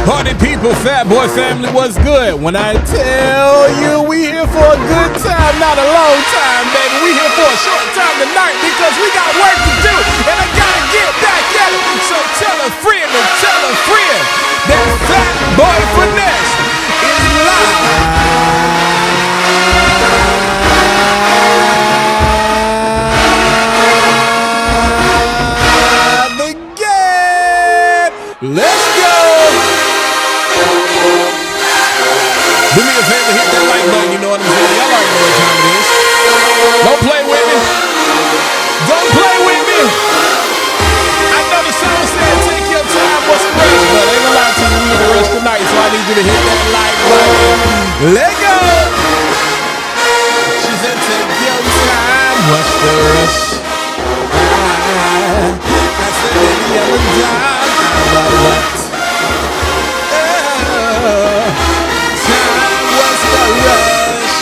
Party people, Fat Boy family, what's good? When I tell you we here for a good time, not a long time, baby. We here for a short time tonight because we got work to do, and I gotta get back at it. So tell a friend and tell a friend that Fat Boy Finesse is live. Let's go! Do me a favor, hit that like button, you know what I'm saying? Y'all already know what time it is. Don't play with me. Don't play with me. I know the song said take your time, what's fresh, but ain't a lot to you need the rest tonight, so I need you to hit that like button. Let go! She said take your time, what's the rush? I said baby, I'm a dime. But what? Time was the rush.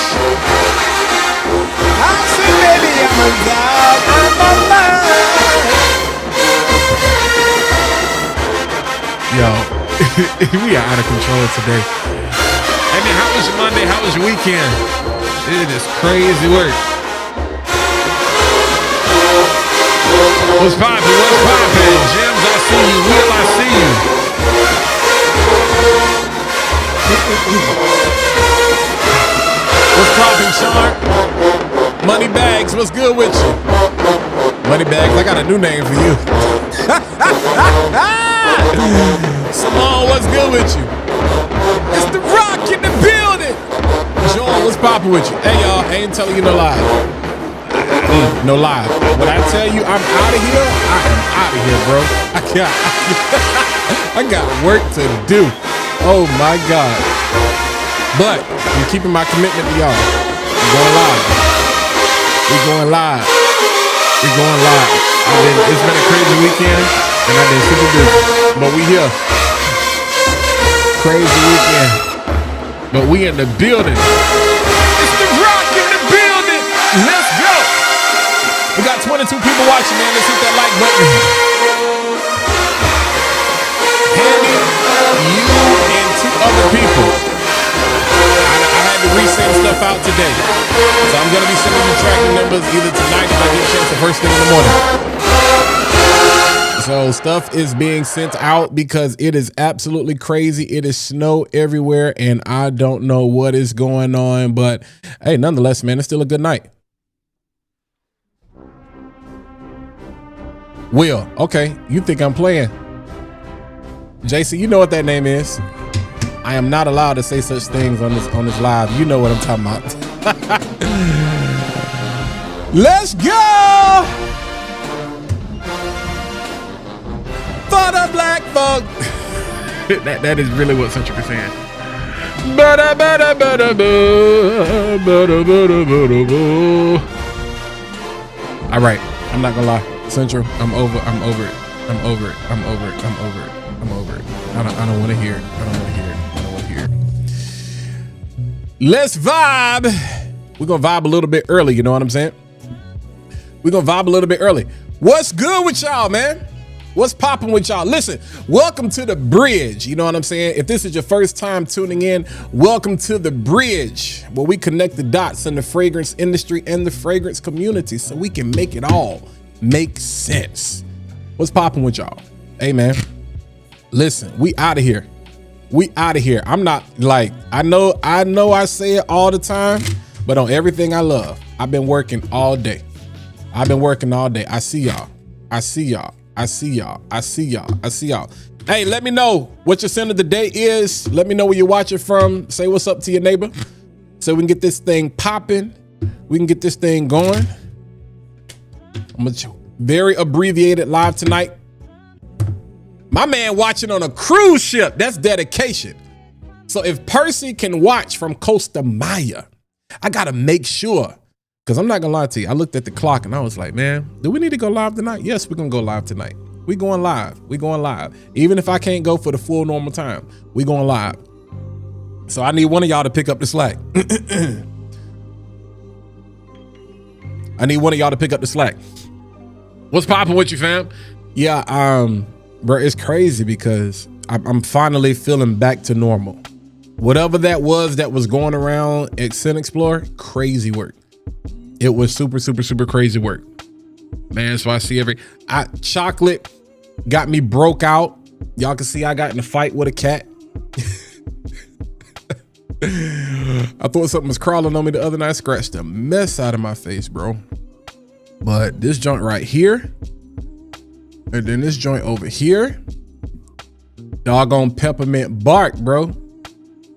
I said, baby, I'm a dog, I'm a man. Yo, we are out of control today. Hey man, how was your Monday? How was your weekend? It is crazy work. What's poppin'? What's poppin'? Gems, I see you. Will, I see you. What's poppin', Shark? Money Bags, what's good with you? Money Bags, I got a new name for you. Simone, what's good with you? It's the Rock in the building. John, what's poppin' with you? Hey, y'all, I ain't telling you no lie. No lie. When I tell you I'm out of here, I am out of here, bro. I got work to do. Oh my God. But I'm keeping my commitment to y'all. We're going live. We're going live. We're going live. It's been a crazy weekend, and I've been super busy. But we here. Crazy weekend. But we in the building. It's the Rock in the building. Let's go. We got 22 people watching, man. Let's hit that like button. Handy, you and 2 other people. I had to resend stuff out today. So I'm going to be sending you tracking numbers either tonight if I get a chance the first thing in the morning. So stuff is being sent out because it is absolutely crazy. It is snow everywhere and I don't know what is going on. But hey, nonetheless, man, it's still a good night. Will, okay, you think I'm playing. JC, you know what that name is. I am not allowed to say such things on this live. You know what I'm talking about. Let's go! For the black folk. that is really what Centric is saying. All right, I'm not gonna lie. Central, I'm over it. I don't want to hear it. Let's vibe. We're going to vibe a little bit early. You know what I'm saying? We're going to vibe a little bit early. What's good with y'all, man? What's popping with y'all? Listen, welcome to the bridge. You know what I'm saying? If this is your first time tuning in, welcome to the bridge, where we connect the dots in the fragrance industry and the fragrance community so we can make it all make sense. What's popping with y'all? Hey man, listen, we out of here. We out of here. I'm not like, I know I say it all the time, but on everything I love, I've been working all day. I see y'all. Hey, let me know what your scent of the day is. Let me know where you're watching from. Say what's up to your neighbor so we can get this thing popping. We can get this thing going. I'm very abbreviated live tonight. My man watching on a cruise ship. That's dedication. So if Percy can watch from Costa Maya, I got to make sure, because I'm not going to lie to you. I looked at the clock and I was like, man, do we need to go live tonight? Yes, we're going to go live tonight. We going live. Even if I can't go for the full normal time, we going live. So I need one of y'all to pick up the slack. What's popping with you, fam? Yeah, bro, it's crazy because I'm finally feeling back to normal. Whatever that was going around at Sin Explorer, crazy work. It was super, super, super crazy work. Man, so I see chocolate got me broke out. Y'all can see I got in a fight with a cat. I thought something was crawling on me the other night. Scratched the mess out of my face, bro. But this joint right here, and then this joint over here, doggone peppermint bark, bro.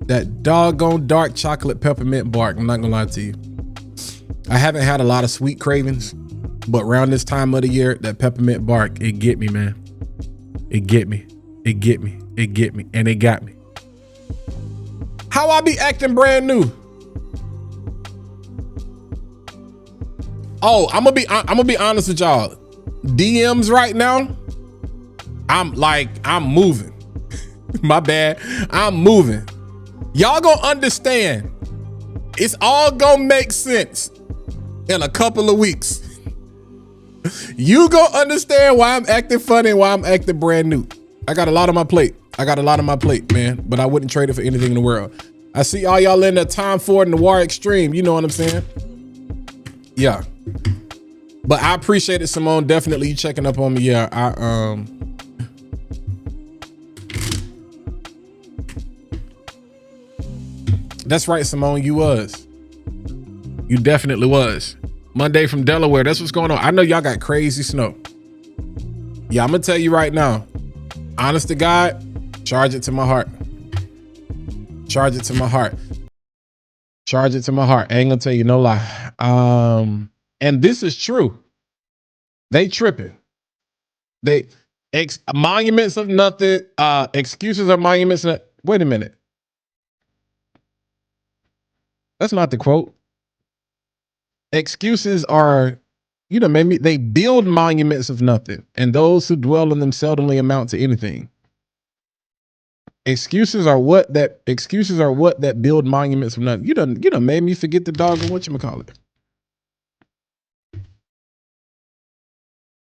That doggone dark chocolate peppermint bark. I'm not gonna lie to you. I haven't had a lot of sweet cravings, but around this time of the year, that peppermint bark, it get me, man. It get me. It get me. It get me. And it got me. How I be acting brand new? Oh, I'm gonna be honest with y'all. DMs right now, I'm moving. My bad. I'm moving. Y'all gonna understand. It's all gonna make sense in a couple of weeks. You gonna understand why I'm acting funny and why I'm acting brand new. I got a lot on my plate. Man, but I wouldn't trade it for anything in the world. I see all y'all in the Time Ford and the War Extreme. You know what I'm saying? Yeah. But I appreciate it, Simone. Definitely you checking up on me. Yeah, that's right, Simone. You definitely was. Monday from Delaware. That's what's going on. I know y'all got crazy snow. Yeah, I'm gonna tell you right now. Honest to God, charge it to my heart. Charge it to my heart. Charge it to my heart. I ain't gonna tell you no lie. And this is true. They tripping. Monuments of nothing. Excuses are monuments. Wait a minute. That's not the quote. Excuses are, maybe they build monuments of nothing, and those who dwell in them seldomly amount to anything. Excuses are what that build monuments of nothing. You done made me forget the dog and whatchamacallit.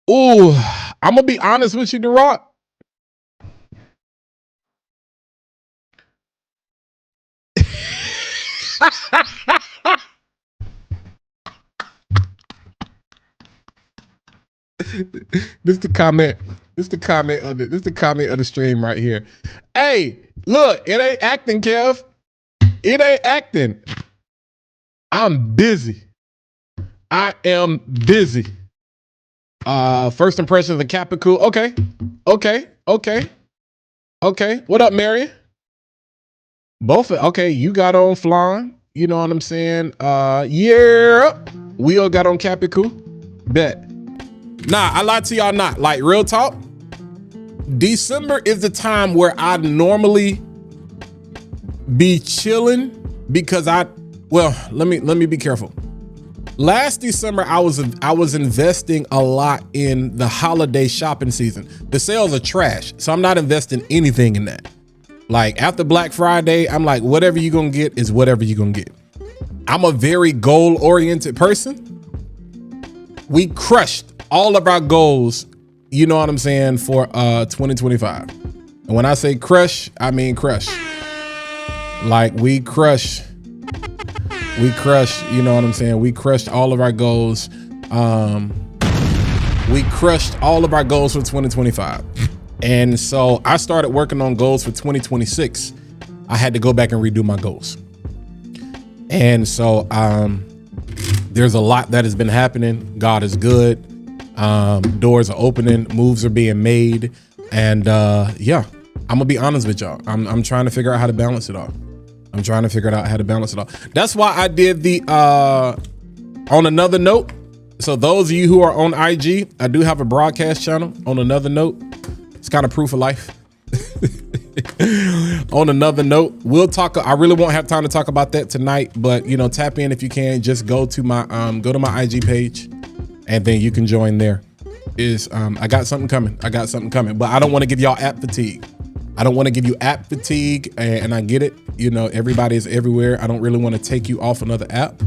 Ooh, I'm gonna be honest with you, The Rock. This the comment of the stream right here. Hey, look, it ain't acting, Kev. It ain't acting. I'm busy. I am busy. First impressions of Capicool. Okay. What up, Mary? Both. Okay, you got on flying. You know what I'm saying? Yeah. We all got on Capicool. Bet. Nah, I lied to y'all not. Like, real talk. December is the time where I normally be chilling because let me be careful. Last December, I was investing a lot in the holiday shopping season. The sales are trash, so I'm not investing anything in that. Like, after Black Friday, I'm like, whatever you're gonna get is whatever you're gonna get. I'm a very goal-oriented person. We crushed all of our goals, you know what I'm saying, for 2025. And when I say crush, I mean crush. Like, we crush, you know what I'm saying? We crushed all of our goals. We crushed all of our goals for 2025. And so I started working on goals for 2026. I had to go back and redo my goals. And so there's a lot that has been happening. God is good. Doors are opening, moves are being made. And yeah, I'm gonna be honest with y'all. I'm trying to figure out how to balance it all. That's why I did the on another note. So those of you who are on IG, I do have a broadcast channel. On another note, it's kind of proof of life. On another note, we'll talk. I really won't have time to talk about that tonight, but tap in if you can. Just go to my IG page, and then you can join there. I got something coming, but I don't want to give y'all app fatigue. I don't want to give you app fatigue, and I get it. Everybody is everywhere. I don't really want to take you off another app.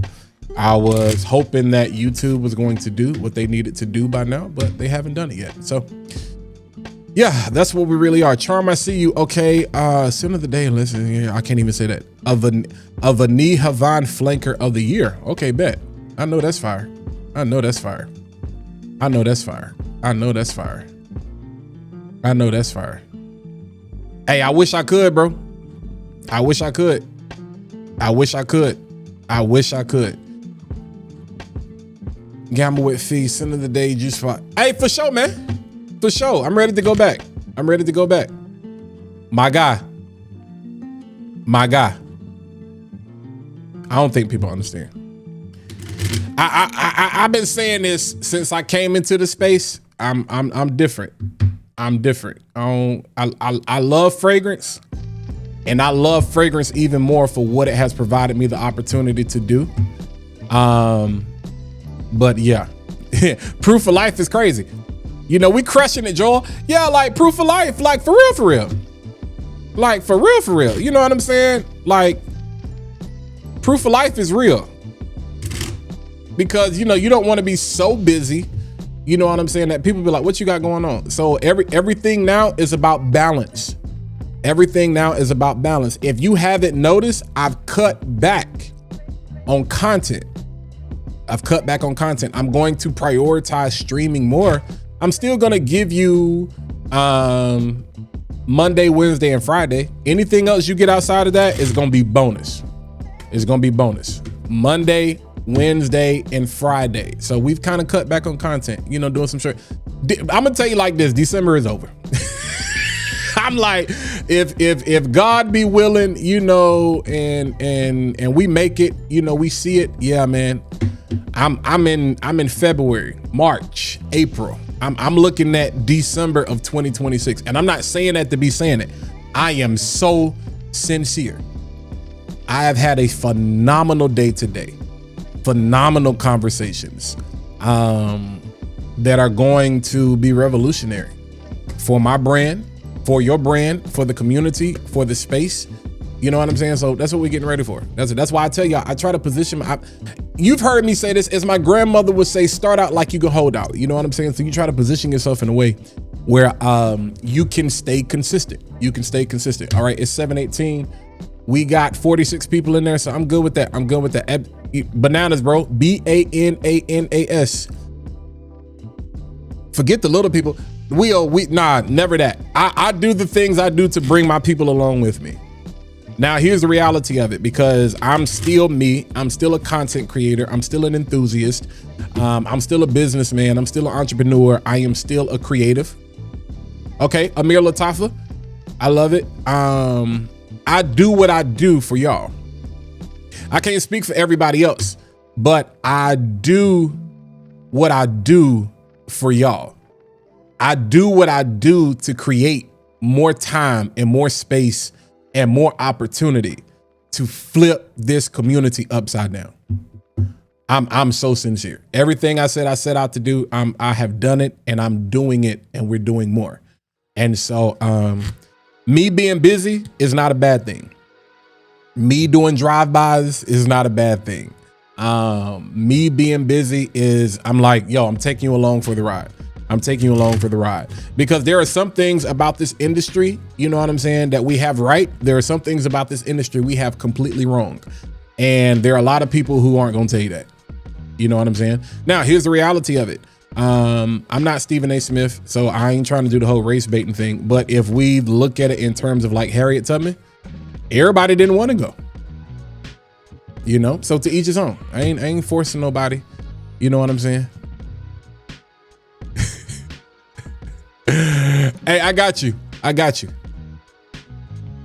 I was hoping that YouTube was going to do what they needed to do by now, but they haven't done it yet. So Yeah, that's what we really are. Charm, I see you. Okay, sin of the day. Listen, yeah, I can't even say that. A Vanille Havan flanker of the year. Okay, bet. I know that's fire. I know that's fire. I know that's fire. I know that's fire. I know that's fire. Hey, I wish I could, bro. I wish I could. I wish I could. I wish I could. Gamble with fees. Sin of the day. Just for. Hey, for sure, man. For sure. I'm ready to go back. I'm ready to go back. My guy. My guy. I don't think people understand. I've been saying this since I came into the space. I'm different. I'm different. I love fragrance, and I love fragrance even more for what it has provided me the opportunity to do. But yeah, proof of life is crazy. You know, we crushing it, Joel. Yeah, like proof of life, like for real, for real. Like for real, for real. You know what I'm saying? Like proof of life is real. Because, you know, you don't want to be so busy, you know what I'm saying, that people be like, what you got going on? So everything now is about balance. Everything now is about balance. If you haven't noticed, I've cut back on content. I've cut back on content. I'm going to prioritize streaming more. I'm still going to give you Monday, Wednesday, and Friday. Anything else you get outside of that is going to be bonus. It's going to be bonus. Monday, Wednesday, and Friday. So we've kind of cut back on content, you know, doing some short. I'm gonna tell you like this: December is over. I'm like, if God be willing, you know, and we make it, you know, we see it. Yeah, man. I'm in February, March, April. I'm looking at December of 2026, and I'm not saying that to be saying it. I am so sincere. I have had a phenomenal day today. Phenomenal conversations that are going to be revolutionary for my brand, for your brand, for the community, for the space. You know what I'm saying? So that's what we're getting ready for. That's why I tell y'all, I try to position you've heard me say this, as my grandmother would say, start out like you can hold out. You know what I'm saying? So you try to position yourself in a way where you can stay consistent. You can stay consistent. All right, it's 7:18. We got 46 people in there, so I'm good with that. I'm good with that. Bananas, bro. BANANAS. Forget the little people. Nah, never that. I do the things I do to bring my people along with me. Now, here's the reality of it, because I'm still me. I'm still a content creator. I'm still an enthusiast. I'm still a businessman. I'm still an entrepreneur. I am still a creative. Okay, Amir Latafa. I love it. I do what I do for y'all. I can't speak for everybody else, but I do what I do for y'all. I do what I do to create more time and more space and more opportunity to flip this community upside down. I'm so sincere. Everything I said I set out to do, I have done it, and I'm doing it, and we're doing more. And so me being busy is not a bad thing. Me doing drive-bys is not a bad thing. Me being busy is, I'm like, yo, I'm taking you along for the ride. I'm taking you along for the ride, because there are some things about this industry, you know what I'm saying, that we have right. There are some things about this industry we have completely wrong. And there are a lot of people who aren't going to tell you that. You know what I'm saying? Now, here's the reality of it. I'm not Stephen A. Smith, so I ain't trying to do the whole race baiting thing. But if we look at it in terms of like Harriet Tubman, everybody didn't want to go. You know, so to each his own. I ain't forcing nobody. You know what I'm saying? Hey, I got you. I got you.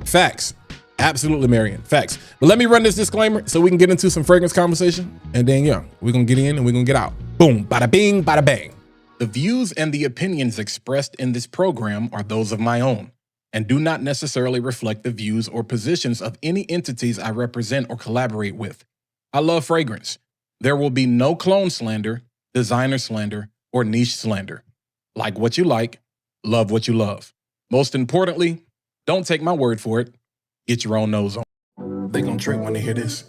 Facts. Absolutely, Marion. Facts. But let me run this disclaimer so we can get into some fragrance conversation. And then, yeah, we're going to get in and we're going to get out. Boom, bada bing, bada bang. The views and the opinions expressed in this program are those of my own and do not necessarily reflect the views or positions of any entities I represent or collaborate with. I love fragrance. There will be no clone slander, designer slander, or niche slander. Like what you like, love what you love. Most importantly, don't take my word for it. Get your own nose on. They gonna trip when they hear this.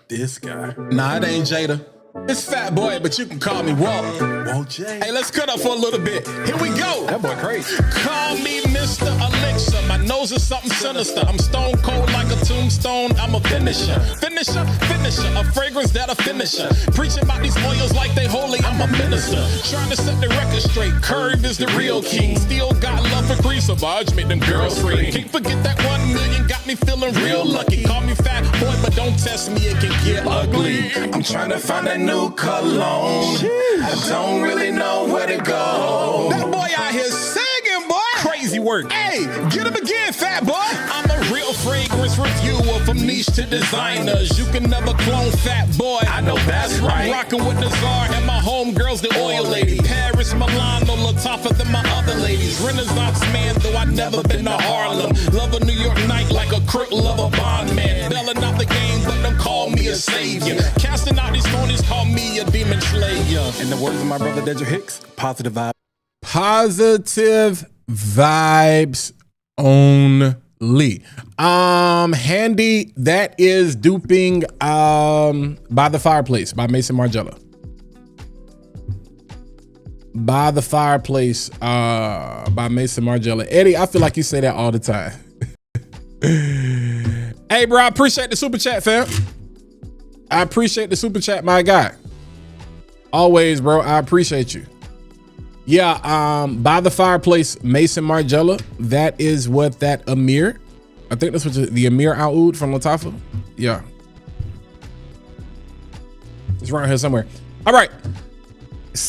This guy. Nah, it ain't Jada. It's Fat Boy, but you can call me Walt. Walt J. Hey, let's cut up for a little bit. Here we go. That boy crazy. Call me Mr. Elixir. My nose is something sinister. I'm stone cold like a tombstone. I'm a finisher. Finisher. A fragrance that a finisher. Preaching about these oils like they holy. I'm a minister. Trying to set the record straight. Curve is the real king. Still got love for Grease. Savage made them girls free. Can't forget that 1 million got me feeling real lucky. Call me Fat Boy, but don't test me. It can get ugly. I'm trying to find a new cologne. I don't really know where to go. That boy out here singing, boy. Crazy work. Hey, get him again, Fat Boy. I'm a real fragrance reviewer from niche to designers. You can never clone Fat Boy. I know that's right. I'm rocking with the Czar and my homegirls, the oil lady. Paris, Milan, no tougher than my other ladies. Renaissance man, though I never been to Harlem. Love a New York night like a crook, love a bond man. Bailing out the game, but don't call me a savior. Casting out these phonies, call me a demon slayer. In the words of my brother Dedrick Hicks, positive vibe. Positive vibes only. Handy, that is duping By the Fireplace by Mason Margiela. By the Fireplace by Mason Margiela. Eddie, I feel like you say that all the time. Hey, bro, I appreciate the super chat, fam. I appreciate the super chat, my guy. Always, bro. I appreciate you. Yeah, By the Fireplace, Mason Margiela. That is what that Amir. I think that's what the Amir Al-Oud from Latafa. Yeah. It's right here somewhere. All right.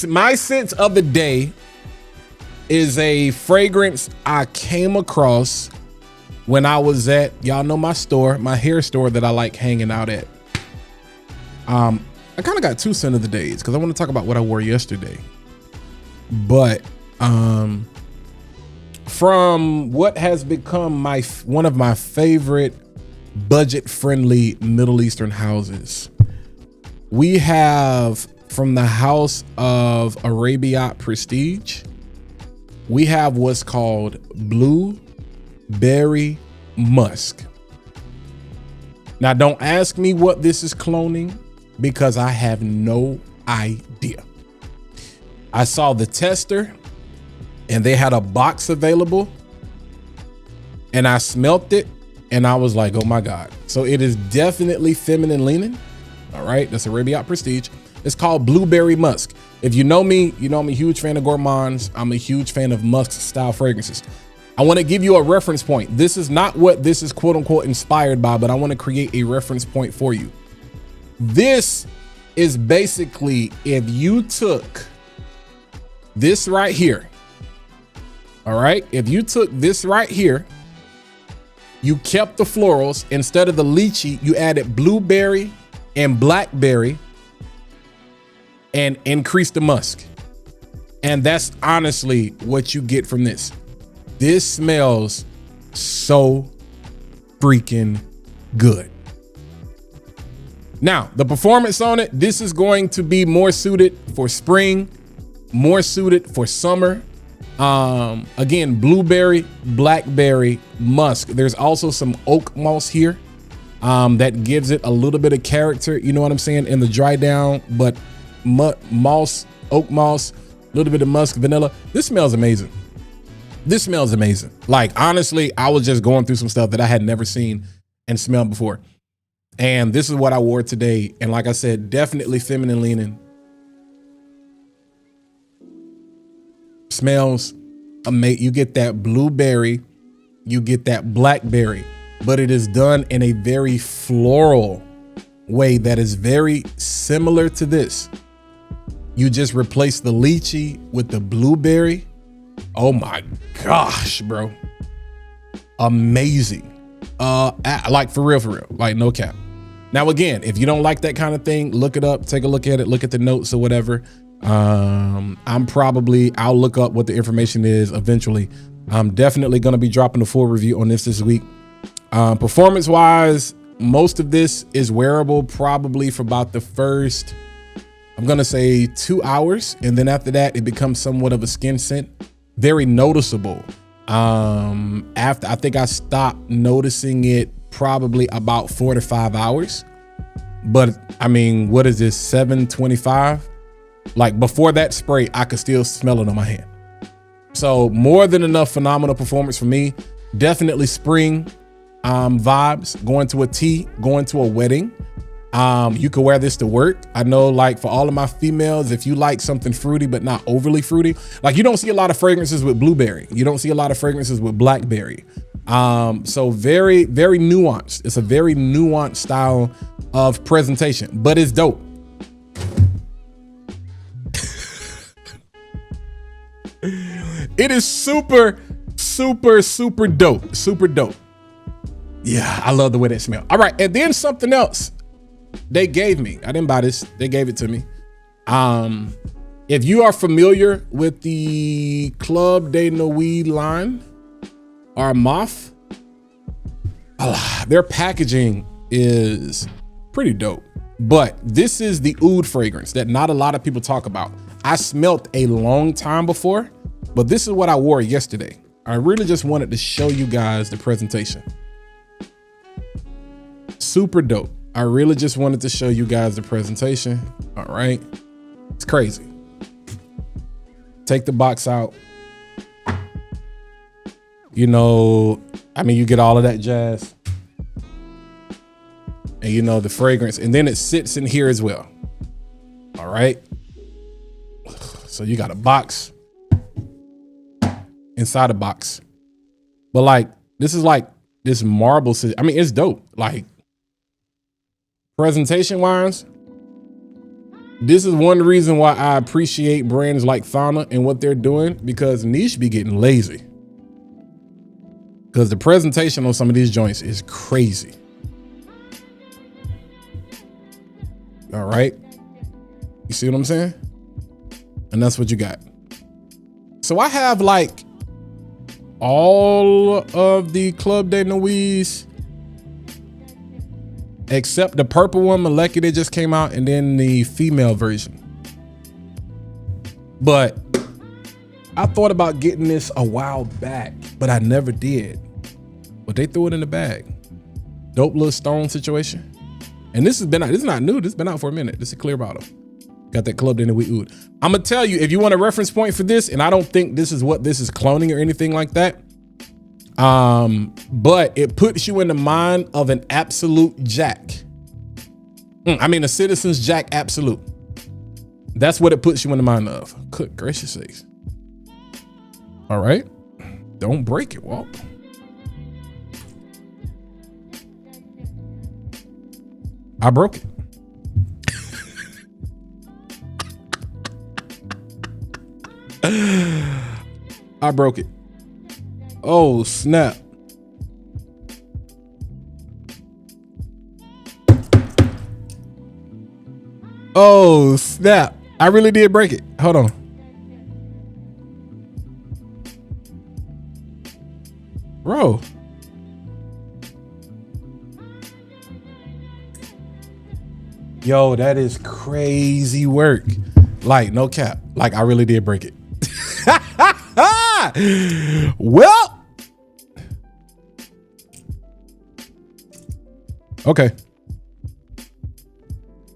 My sense of the day is a fragrance I came across when I was at, y'all know my store, my hair store that I like hanging out at. I kind of got two scent of the days because I want to talk about what I wore yesterday. But from what has become one of my favorite budget-friendly Middle Eastern houses, we have from the house of Arabiat Prestige, we have what's called Blueberry Musk. Now, don't ask me what this is cloning because I have no idea. I saw the tester and they had a box available and I smelt it and I was like, oh my God. So it is definitely feminine leaning. All right. That's Arabiat Prestige. It's called Blueberry Musk. If you know me, you know I'm a huge fan of gourmands. I'm a huge fan of musk style fragrances. I want to give you a reference point. This is not what this is quote unquote inspired by, but I want to create a reference point for you. This is basically if you took this right here. All right. If you took this right here, you kept the florals. Instead of the lychee, you added blueberry and blackberry and increased the musk. And that's honestly what you get from this. This smells so freaking good. Now, the performance on it, this is going to be more suited for spring, more suited for summer. Again, blueberry, blackberry, musk. There's also some oak moss here that gives it a little bit of character, you know what I'm saying, in the dry down, but moss, oak moss, a little bit of musk, vanilla. This smells amazing. This smells amazing. Like, honestly, I was just going through some stuff that I had never seen and smelled before. And this is what I wore today. And like I said, definitely feminine leaning. Smells amazing. You get that blueberry, you get that blackberry, but it is done in a very floral way that is very similar to this. You just replace the lychee with the blueberry. Oh my gosh, bro. Amazing. Like for real, like no cap. Now, again, if you don't like that kind of thing, look it up, take a look at it, look at the notes or whatever. I'll look up what the information is eventually. I'm definitely going to be dropping a full review on this week. Performance wise, most of this is wearable probably for about the first, I'm going to say 2 hours. And then after that, it becomes somewhat of a skin scent. Very noticeable. After I think I stopped noticing it probably about 4 to 5 hours. But I mean, what is this, 725? Like before that spray, I could still smell it on my hand. So more than enough phenomenal performance for me. Definitely spring vibes, going to a tea, going to a wedding. You could wear this to work. I know, like, for all of my females, if you like something fruity but not overly fruity, like you don't see a lot of fragrances with blueberry. You don't see a lot of fragrances with blackberry. So very, very nuanced. It's a very nuanced style of presentation, but it's dope. It is super, super, super dope. Super dope. Yeah, I love the way that smells. All right, and then something else they gave me. I didn't buy this. They gave it to me. If you are familiar with the Club de Nuit line, or Moth, their packaging is pretty dope. But this is the oud fragrance that not a lot of people talk about. I smelt a long time before, but this is what I wore yesterday. I really just wanted to show you guys the presentation. Super dope. I really just wanted to show you guys the presentation. All right. It's crazy. Take the box out. You know, I mean, you get all of that jazz. And you know, the fragrance, and then it sits in here as well. All right. So you got a box inside a box. But like, this is like this marble. I mean, it's dope. Like, presentation wise, this is one reason why I appreciate brands like Fauna and what they're doing, because niche be getting lazy. Because the presentation on some of these joints is crazy. All right. You see what I'm saying? And that's what you got. So I have like all of the Club de Nuits except the purple one, Molecular, just came out, and then the female version. But I thought about getting this a while back, but I never did. But they threw it in the bag. Dope little stone situation. And this has been out, this is not new, this has been out for a minute. This is a clear bottle. Got that Club de Nuit oud. I'm gonna tell you, if you want a reference point for this, and I don't think this is what this is cloning or anything like that, but it puts you in the mind of an Absolute Jack. I mean, a Citizen's Jack Absolute. That's what it puts you in the mind of. Good gracious sakes. All right. Don't break it, Walt. I broke it. I broke it. Oh, snap. Oh, snap. I really did break it. Hold on. Bro. Yo, that is crazy work. Like, no cap. Like, I really did break it. Well, okay.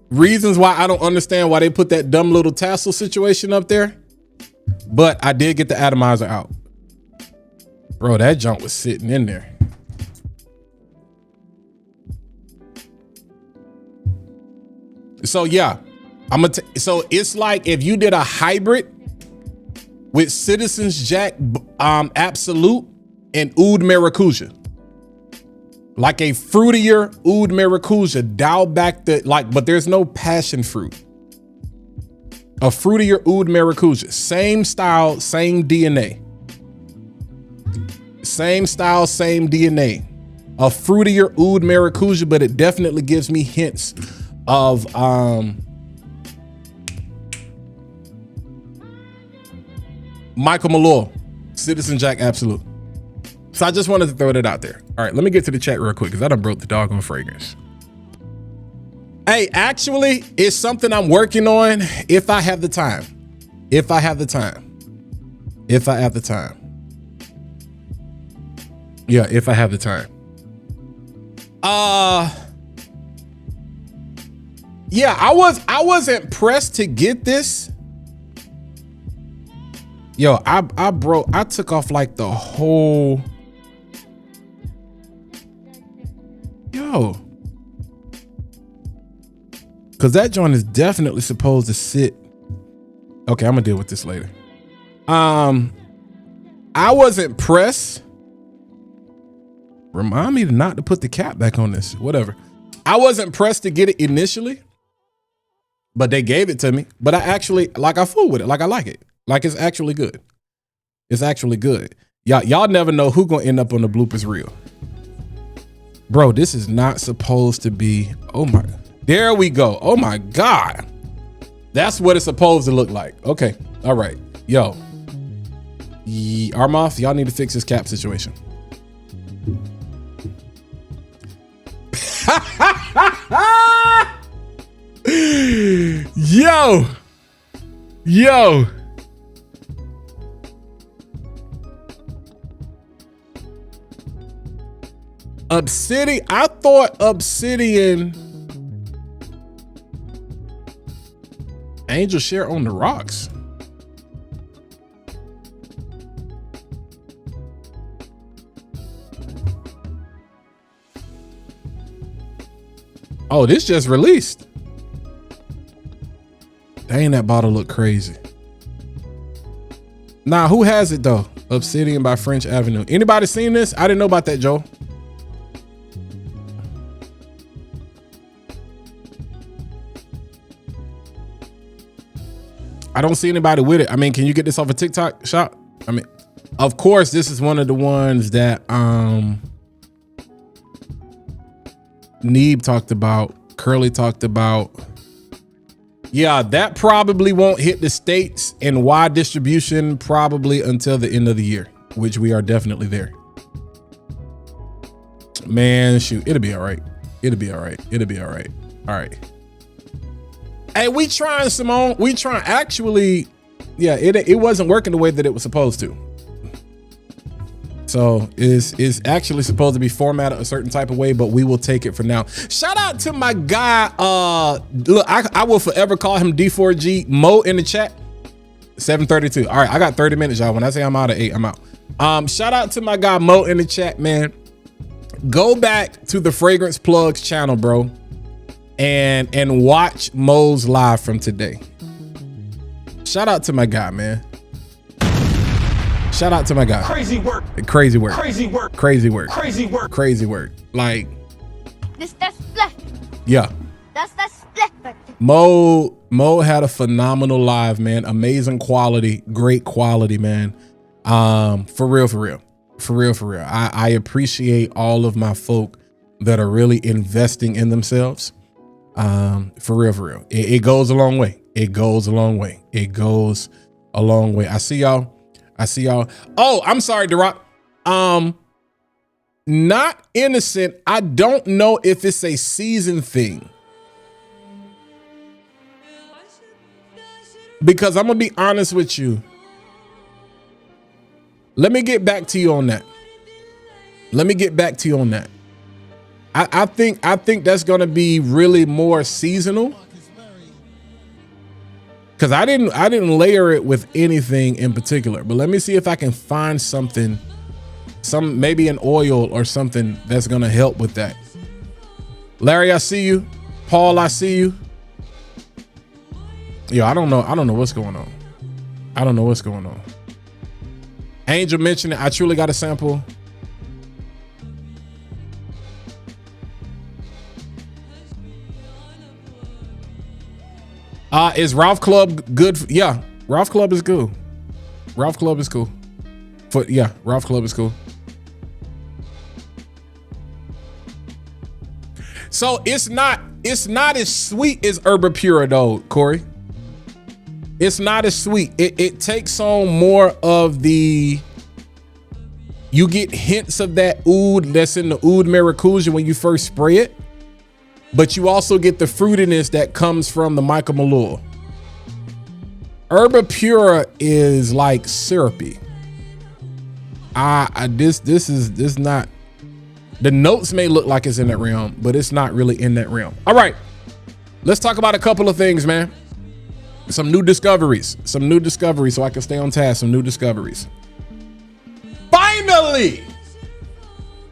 Reasons why I don't understand why they put that dumb little tassel situation up there, but I did get the atomizer out. Bro, that junk was sitting in there. So yeah, so it's like if you did a hybrid with Citizen's Jack Absolute and Oud Maracuja. Like a fruitier Oud Maracuja, dial back the, like, but there's no passion fruit. A fruitier Oud Maracuja, same style, same DNA. Same style, same DNA. A fruitier Oud Maracuja, but it definitely gives me hints of Michael Malloy, Citizen Jack Absolute. So I just wanted to throw that out there. All right, let me get to the chat real quick because I done broke the doggone fragrance. Hey, actually, it's something I'm working on if I have the time. If I have the time. If I have the time. Yeah, if I have the time. Yeah, I wasn't pressed to get this. Yo, I took off like the whole. Yo. Cause that joint is definitely supposed to sit. Okay, I'm gonna deal with this later. I wasn't pressed. Remind me not to put the cap back on this. Whatever. I wasn't pressed to get it initially, but they gave it to me. But I actually I fool with it. Like I like it. Like it's actually good. It's actually good. Y'all never know who gonna end up on the bloopers reel. Bro, this is not supposed to be. Oh my. There we go. Oh my God. That's what it's supposed to look like. Okay. All right. Yo. Armoff, y'all need to fix this cap situation. Yo. Obsidian. I thought Obsidian Angel Share on the rocks. Oh, this just released. Dang, that bottle look crazy. Nah, who has it though? Obsidian by French Avenue. Anybody seen this? I didn't know about that, Joe. I don't see anybody with it. I mean, can you get this off a TikTok shop? I mean, of course, this is one of the ones that Neeb talked about, Curly talked about. Yeah, that probably won't hit the States and wide distribution probably until the end of the year, which we are definitely there. Man, shoot, it'll be all right. It'll be all right. It'll be all right. All right. Hey, we trying, Simone. We trying. Actually, yeah, it wasn't working the way that it was supposed to. So it's actually supposed to be formatted a certain type of way, but we will take it for now. Shout out to my guy. Look, I will forever call him D4G Mo in the chat. 7:32. All right, I got 30 minutes, y'all. When I say I'm out at 8, I'm out. Shout out to my guy Mo in the chat, man. Go back to the Fragrance Plugs channel, bro, and watch Mo's live from today. Shout out to my guy, man. Shout out to my guy. Crazy work. Crazy work. Crazy work. Crazy work. Crazy work. Crazy work. Like this. That's split. Yeah. That's split. Mo had a phenomenal live, man. Amazing quality, great quality, man. For real. I appreciate all of my folk that are really investing in themselves. For real. It goes a long way. It goes a long way. It goes a long way. I see y'all. Oh, I'm sorry, Derock. Not Innocent. I don't know if it's a season thing. Because I'm gonna be honest with you. Let me get back to you on that. I think that's gonna be really more seasonal. Cause I didn't layer it with anything in particular, but let me see if I can find something, maybe an oil or something that's gonna help with that. Larry, I see you. Paul, I see you. Yo, I don't know what's going on. Angel mentioned it. I truly got a sample. Is Ralph Club good? Yeah, Ralph Club is cool. Ralph Club is cool. Ralph Club is cool. So it's not as sweet as Herba Pura though, Corey. It's not as sweet. It takes on more of the. You get hints of that oud that's in the oud maracuja when you first spray it. But you also get the fruitiness that comes from the Michael Malure. Herba Pura is like syrupy. This is not. The notes may look like it's in that realm, but it's not really in that realm. All right. let's talk about a couple of things, man. Some new discoveries so I can stay on task. Some new discoveries. Finally,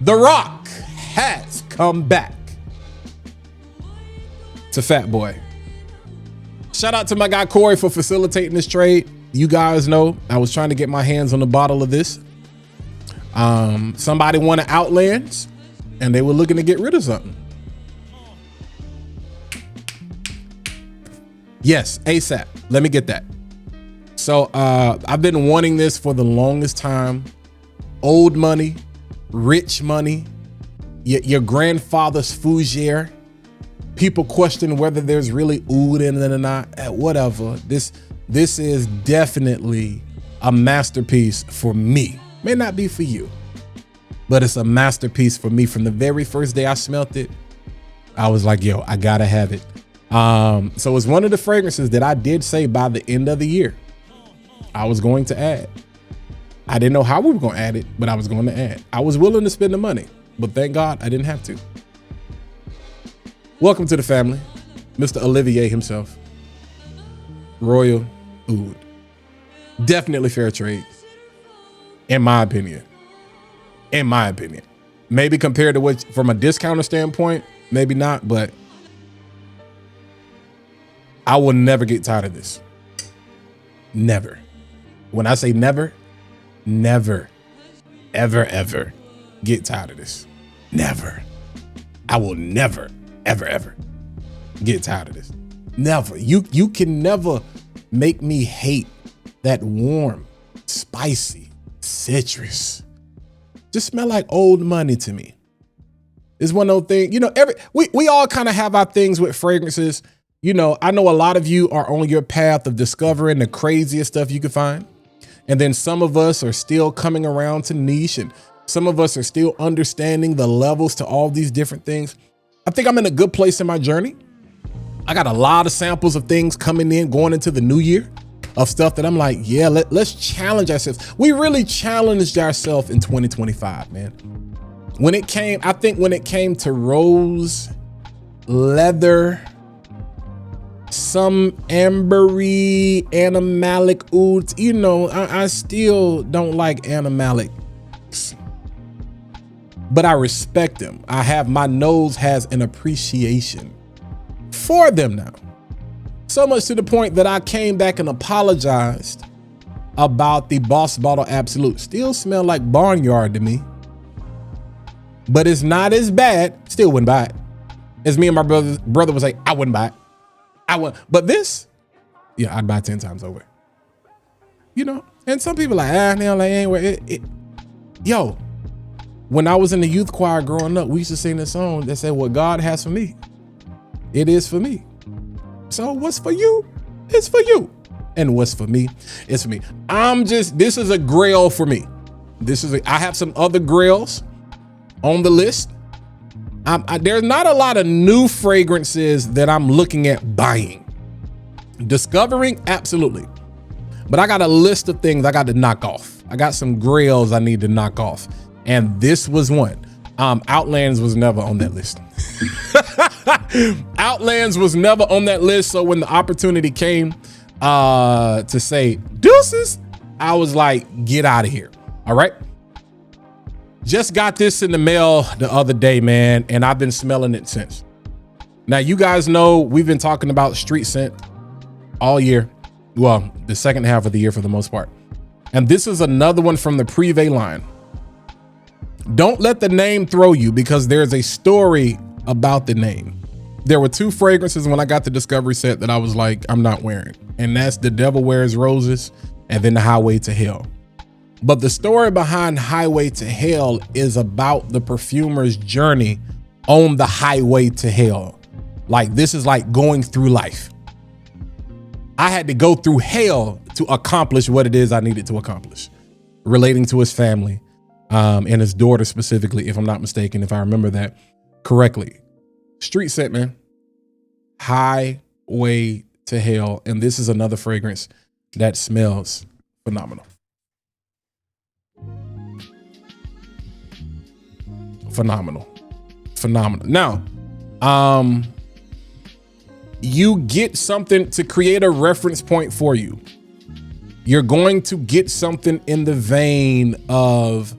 The Rock has come back to Fat Boy. Shout out to my guy Corey for facilitating this trade. You guys know I was trying to get my hands on a bottle of this. Somebody wanted Outlands and they were looking to get rid of something. Yes, ASAP. Let me get that. So I've been wanting this for the longest time. Old money, rich money, your grandfather's fougere. People question whether there's really oud in it or not. Whatever. This is definitely a masterpiece for me. May not be for you, but it's a masterpiece for me. From the very first day I smelt it, I was like, yo, I gotta have it. So it's one of the fragrances that I did say by the end of the year I was going to add. I didn't know how we were going to add it, but I was going to add. I was willing to spend the money, but thank God I didn't have to. Welcome to the family, Mr. Olivier himself. Royal Oud. Definitely fair trade, in my opinion. In my opinion. Maybe compared to what, from a discounter standpoint, maybe not, but I will never get tired of this. Never. When I say never, never, ever, ever get tired of this. Never. I will never, ever, ever get tired of this. Never. You can never make me hate that warm, spicy citrus. Just smell like old money to me. It's one of those things, you know, we all kind of have our things with fragrances. You know, I know a lot of you are on your path of discovering the craziest stuff you can find. And then some of us are still coming around to niche, and some of us are still understanding the levels to all these different things. I think I'm in a good place in my journey. I got a lot of samples of things coming in, going into the new year, of stuff that I'm like, yeah, let's challenge ourselves. We really challenged ourselves in 2025, man. I think when it came to rose, leather, some ambery, animalic ouds, you know, I still don't like animalics, but I respect them. My nose has an appreciation for them now. So much to the point that I came back and apologized about the Boss Bottle Absolute. Still smell like barnyard to me, but it's not as bad. Still wouldn't buy it. As me and my brother was like, I wouldn't buy it. But this, yeah, I'd buy 10 times over. You know, and some people like, ain't where it. Yo, when I was in the youth choir growing up, we used to sing this song that said, what God has for me, it is for me. So what's for you, it's for you. And what's for me, it's for me. This is a grail for me. I have some other grails on the list. There's not a lot of new fragrances that I'm looking at buying. Discovering, absolutely. But I got a list of things I got to knock off. I got some grails I need to knock off. And this was one. Outlands was never on that list. Outlands was never on that list. So when the opportunity came to say deuces, I was like, get out of here. All right. Just got this in the mail the other day, man, and I've been smelling it since. Now, you guys know we've been talking about street scent all year. Well, the second half of the year for the most part. And this is another one from the Privé line. Don't let the name throw you, because there's a story about the name. There were two fragrances when I got the Discovery set that I was like, I'm not wearing. And that's The Devil Wears Roses and then The Highway to Hell. But the story behind Highway to Hell is about the perfumer's journey on the highway to hell. Like, this is like going through life. I had to go through hell to accomplish what it is I needed to accomplish, relating to his family and his daughter specifically, if I'm not mistaken, if I remember that correctly. Street scent, man. Highway to Hell. And this is another fragrance that smells phenomenal. Phenomenal. Now, you get something to create a reference point for you. You're going to get something in the vein of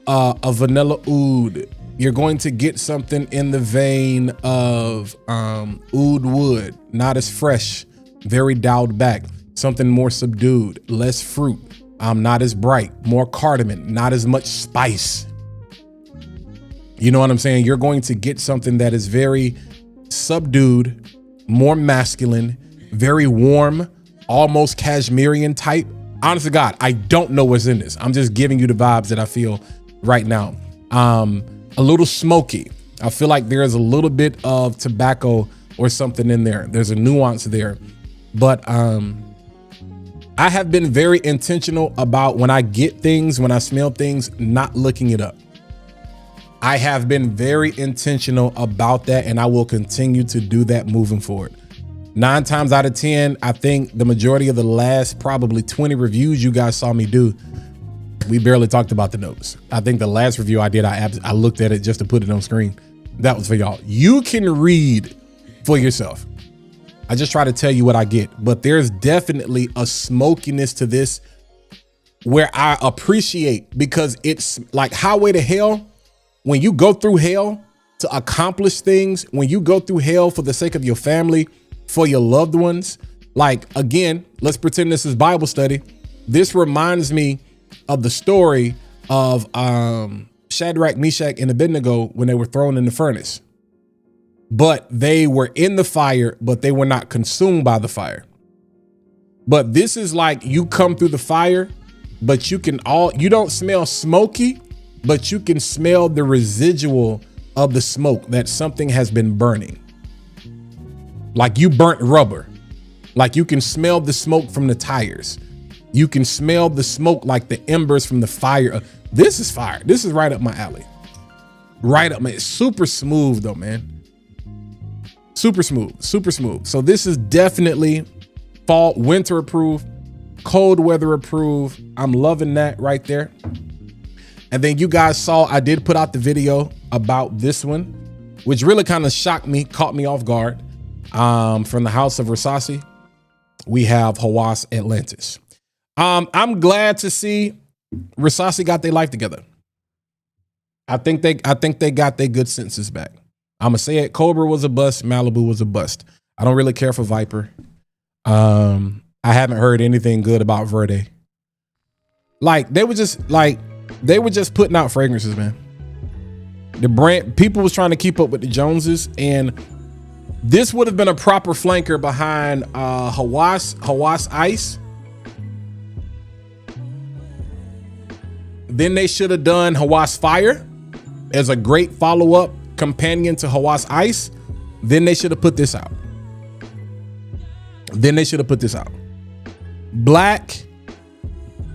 a vanilla oud. You're going to get something in the vein of oud wood, not as fresh, very dialed back, something more subdued, less fruit, not as bright, more cardamom, not as much spice. You know what I'm saying? You're going to get something that is very subdued, more masculine, very warm, almost Cashmerian type. Honest to God, I don't know what's in this. I'm just giving you the vibes that I feel right now. A little smoky. I feel like there's a little bit of tobacco or something in there. There's a nuance there. But I have been very intentional about when I get things, when I smell things, not looking it up. I have been very intentional about that, and I will continue to do that moving forward. 9 times out of 10, I think the majority of the last probably 20 reviews you guys saw me do, we barely talked about the notes. I think the last review I did, I looked at it just to put it on screen. That was for y'all. You can read for yourself. I just try to tell you what I get, but there's definitely a smokiness to this where I appreciate, because it's like Highway to Hell. When you go through hell to accomplish things, when you go through hell for the sake of your family, for your loved ones, like, again, let's pretend this is Bible study. This reminds me of the story of Shadrach, Meshach, and Abednego when they were thrown in the furnace. But they were in the fire, but they were not consumed by the fire. But this is like you come through the fire, but you don't smell smoky, but you can smell the residual of the smoke that something has been burning. Like you burnt rubber. Like you can smell the smoke from the tires. You can smell the smoke like the embers from the fire. This is fire. This is right up my alley. Right up, man. It's super smooth though, man. Super smooth, super smooth. So this is definitely fall, winter approved, cold weather approved. I'm loving that right there. And then you guys saw, I did put out the video about this one, which really kind of shocked me, caught me off guard. From the house of Rasasi, we have Hawass Atlantis. I'm glad to see Rasasi got their life together. I think they got their good senses back. I'm gonna say it. Cobra was a bust. Malibu was a bust. I don't really care for Viper. I haven't heard anything good about Verde. Like they were just putting out fragrances, man. The brand, people was trying to keep up with the Joneses, and this would have been a proper flanker behind Hawass Ice. Then they should have done Hawass Fire as a great follow-up companion to Hawass Ice. Then they should have put this out. Black,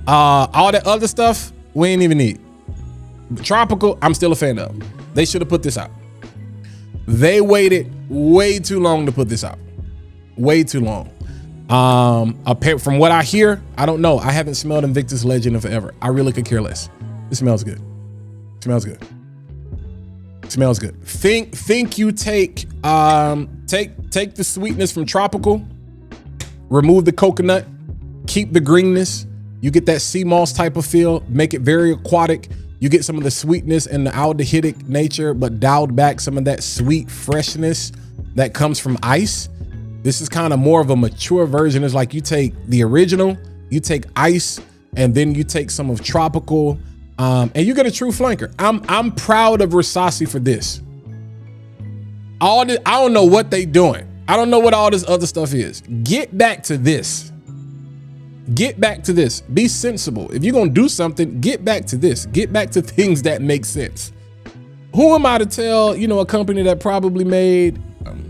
all that other stuff, we ain't even need. Tropical, I'm still a fan of. They should have put this out. They waited way too long to put this out. Way too long. From what I hear, I don't know. I haven't smelled Invictus Legend in forever. I really could care less. It smells good. Smells good. Think you take the sweetness from tropical, remove the coconut, keep the greenness. You get that sea moss type of feel, make it very aquatic. You get some of the sweetness and the aldehydic nature, but dialed back some of that sweet freshness that comes from ice. This is kind of more of a mature version. It's like you take the original, you take ice, and then you take some of tropical, and you get a true flanker. I'm proud of Rasasi for this. I don't know what they doing. I don't know what all this other stuff is. Get back to this. Get back to this. Be sensible. If you're going to do something, get back to this. Get back to things that make sense. Who am I to tell, a company that probably made,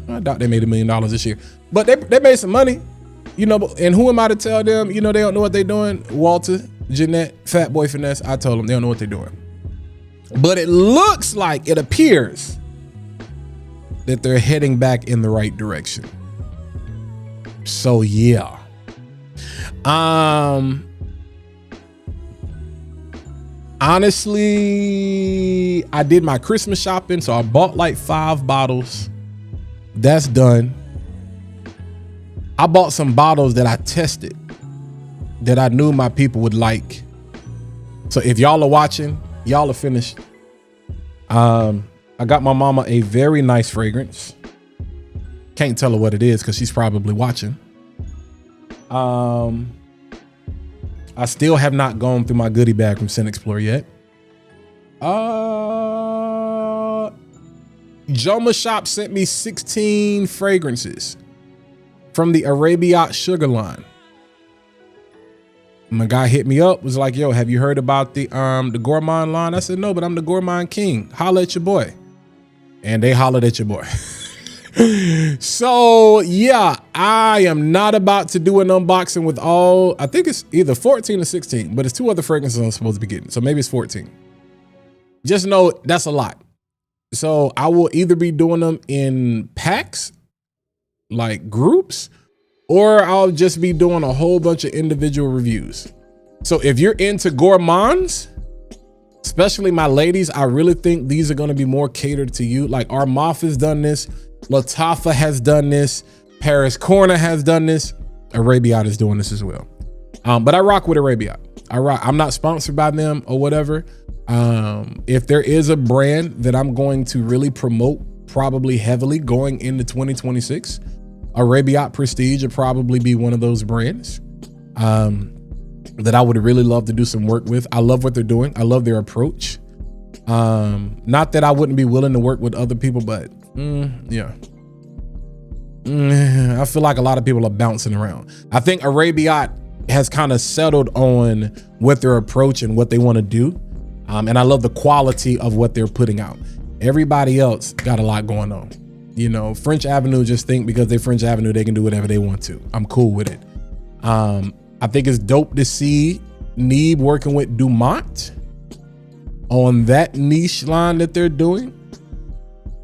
I doubt they made $1 million this year, but they made some money, and who am I to tell them, they don't know what they're doing? Walter, Jeanette, Fat Boy Finesse, I told them they don't know what they're doing. But it appears that they're heading back in the right direction. So yeah. Honestly, I did my Christmas shopping, so I bought like 5 bottles. That's done. I bought some bottles that I tested that I knew my people would like. So if y'all are watching, y'all are finished. I got my mama a very nice fragrance. Can't tell her what it is because she's probably watching. I still have not gone through my goodie bag from Scent Explorer yet. Joma Shop sent me 16 fragrances from the Arabiat Sugar line. My guy hit me up, was like, yo, have you heard about the Gourmand line? I said, no, but I'm the Gourmand King. Holla at your boy. And they hollered at your boy. So yeah, I am not about to do an unboxing with all, I think it's either 14 or 16, but it's 2 other fragrances I'm supposed to be getting. So maybe it's 14. Just know that's a lot. So I will either be doing them in packs, like groups, or I'll just be doing a whole bunch of individual reviews. So if you're into gourmands, especially my ladies, I really think these are going to be more catered to you. Like Armaf has done this. Latafa has done this. Paris Corner has done this. Arabiat is doing this as well. But I rock with Arabiat. I'm not sponsored by them or whatever. If there is a brand that I'm going to really promote probably heavily going into 2026, Arabiat Prestige would probably be one of those brands that I would really love to do some work with. I love what they're doing. I love their approach. Not that I wouldn't be willing to work with other people, but yeah. I feel like a lot of people are bouncing around. I think Arabiat has kind of settled on what their approach and what they want to do. And I love the quality of what they're putting out. Everybody else got a lot going on. You know, French Avenue just think because they're French Avenue, they can do whatever they want to. I'm cool with it. I think it's dope to see Neeb working with Dumont on that niche line that they're doing.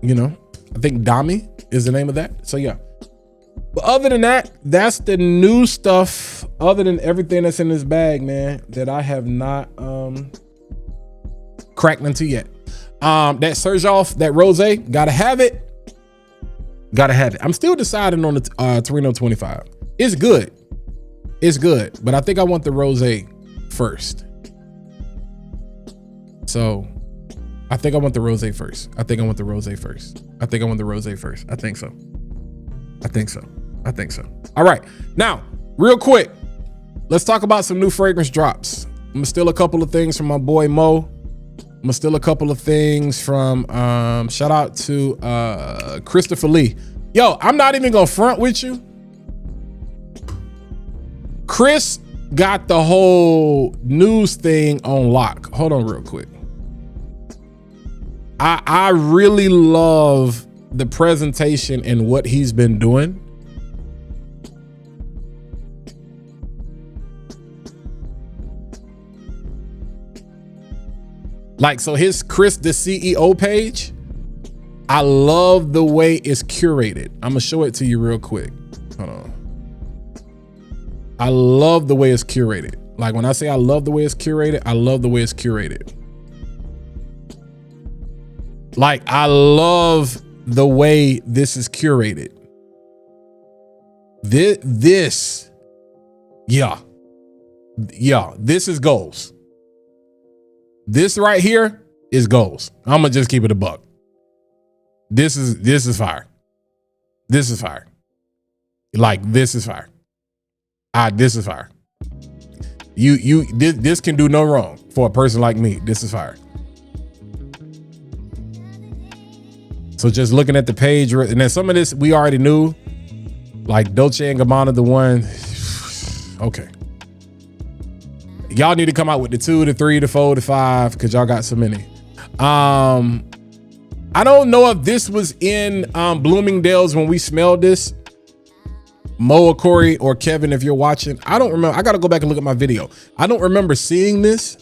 You know, I think Dami is the name of that. So yeah. But other than that, that's the new stuff. Other than everything that's in this bag, man, that I have not cracked into yet. That Surge Off, that Rosé, gotta have it. Gotta have it. I'm still deciding on the Torino 25. It's good. It's good, but I think I want the Rosé first. So I think I want the Rosé first. I think I want the Rosé first. I think I want the Rosé first. I think so. I think so. I think so. All right. Now, real quick, let's talk about some new fragrance drops. I'm gonna steal a couple of things from my boy Mo. I'm gonna steal a couple of things from, shout out to Christopher Lee. Yo, I'm not even gonna front with you. Chris got the whole news thing on lock. Hold on real quick. I really love the presentation and what he's been doing. Like, so his Chris, the CEO page, I love the way it's curated. I'm gonna show it to you real quick. Hold on. I love the way it's curated. Like when I say I love the way it's curated, I love the way it's curated. Like I love the way this is curated. This, yeah, this is goals. This right here is goals. I'm gonna just keep it a buck. This is fire. This is fire. Like this is fire. This is fire. This can do no wrong for a person like me. This is fire. So just looking at the page, and then some of this we already knew, like Dolce & Gabbana, the one. Okay. Y'all need to come out with the 2, the 3, the 4, the 5, because y'all got so many. I don't know if this was in Bloomingdale's when we smelled this. Mo or Corey or Kevin, if you're watching, I don't remember. I got to go back and look at my video. I don't remember seeing this.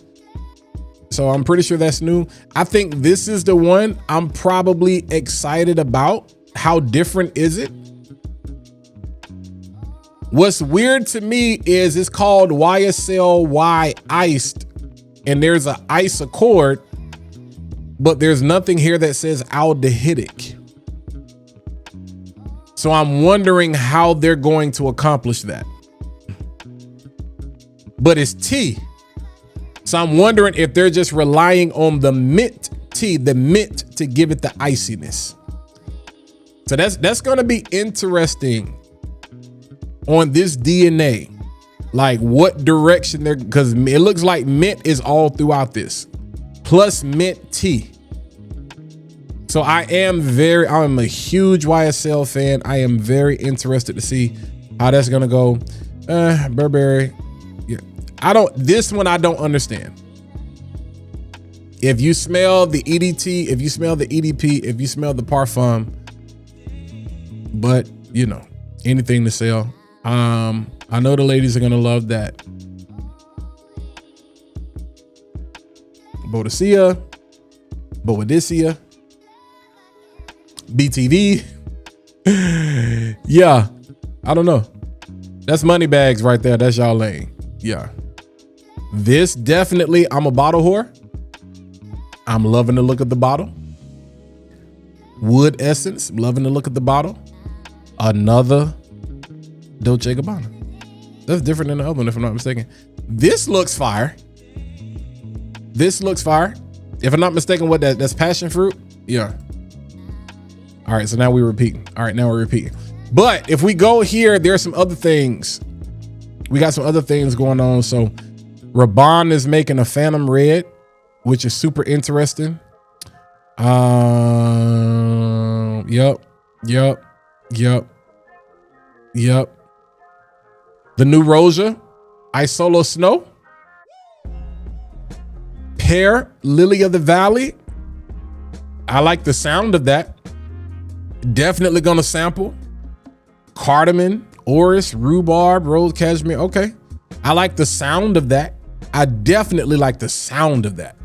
So I'm pretty sure that's new. I think this is the one I'm probably excited about. How different is it? What's weird to me is it's called YSL Iced, and there's an ice accord, but there's nothing here that says aldehydic. So I'm wondering how they're going to accomplish that. But it's tea. So I'm wondering if they're just relying on the mint tea, the mint, to give it the iciness. So that's going to be interesting on this DNA. Like what direction they're, because it looks like mint is all throughout this, plus mint tea. So I'm a huge YSL fan. I am very interested to see how that's going to go. Burberry. Yeah. This one I don't understand. If you smell the EDT, if you smell the EDP, if you smell the parfum, but you know, anything to sell. I know the ladies are gonna love that. Boadicea, BTV. Yeah, I don't know. That's money bags right there. That's y'all lane. Yeah. This definitely, I'm a bottle whore. I'm loving the look of the bottle. Wood Essence, loving the look of the bottle. Another Dolce & Gabbana. That's different than the other one, if I'm not mistaken. This looks fire. This looks fire. If I'm not mistaken, what that's passion fruit? Yeah. All right, so now we're repeating. All right, now we're repeating. But if we go here, there's some other things. We got some other things going on. So Rabanne is making a Phantom Red, which is super interesting. Yep. The new Roja, Isolo Snow. Pear, Lily of the Valley. I like the sound of that. Definitely gonna sample. Cardamom, Orris, Rhubarb, Rose Cashmere. Okay. I like the sound of that. I definitely like the sound of that.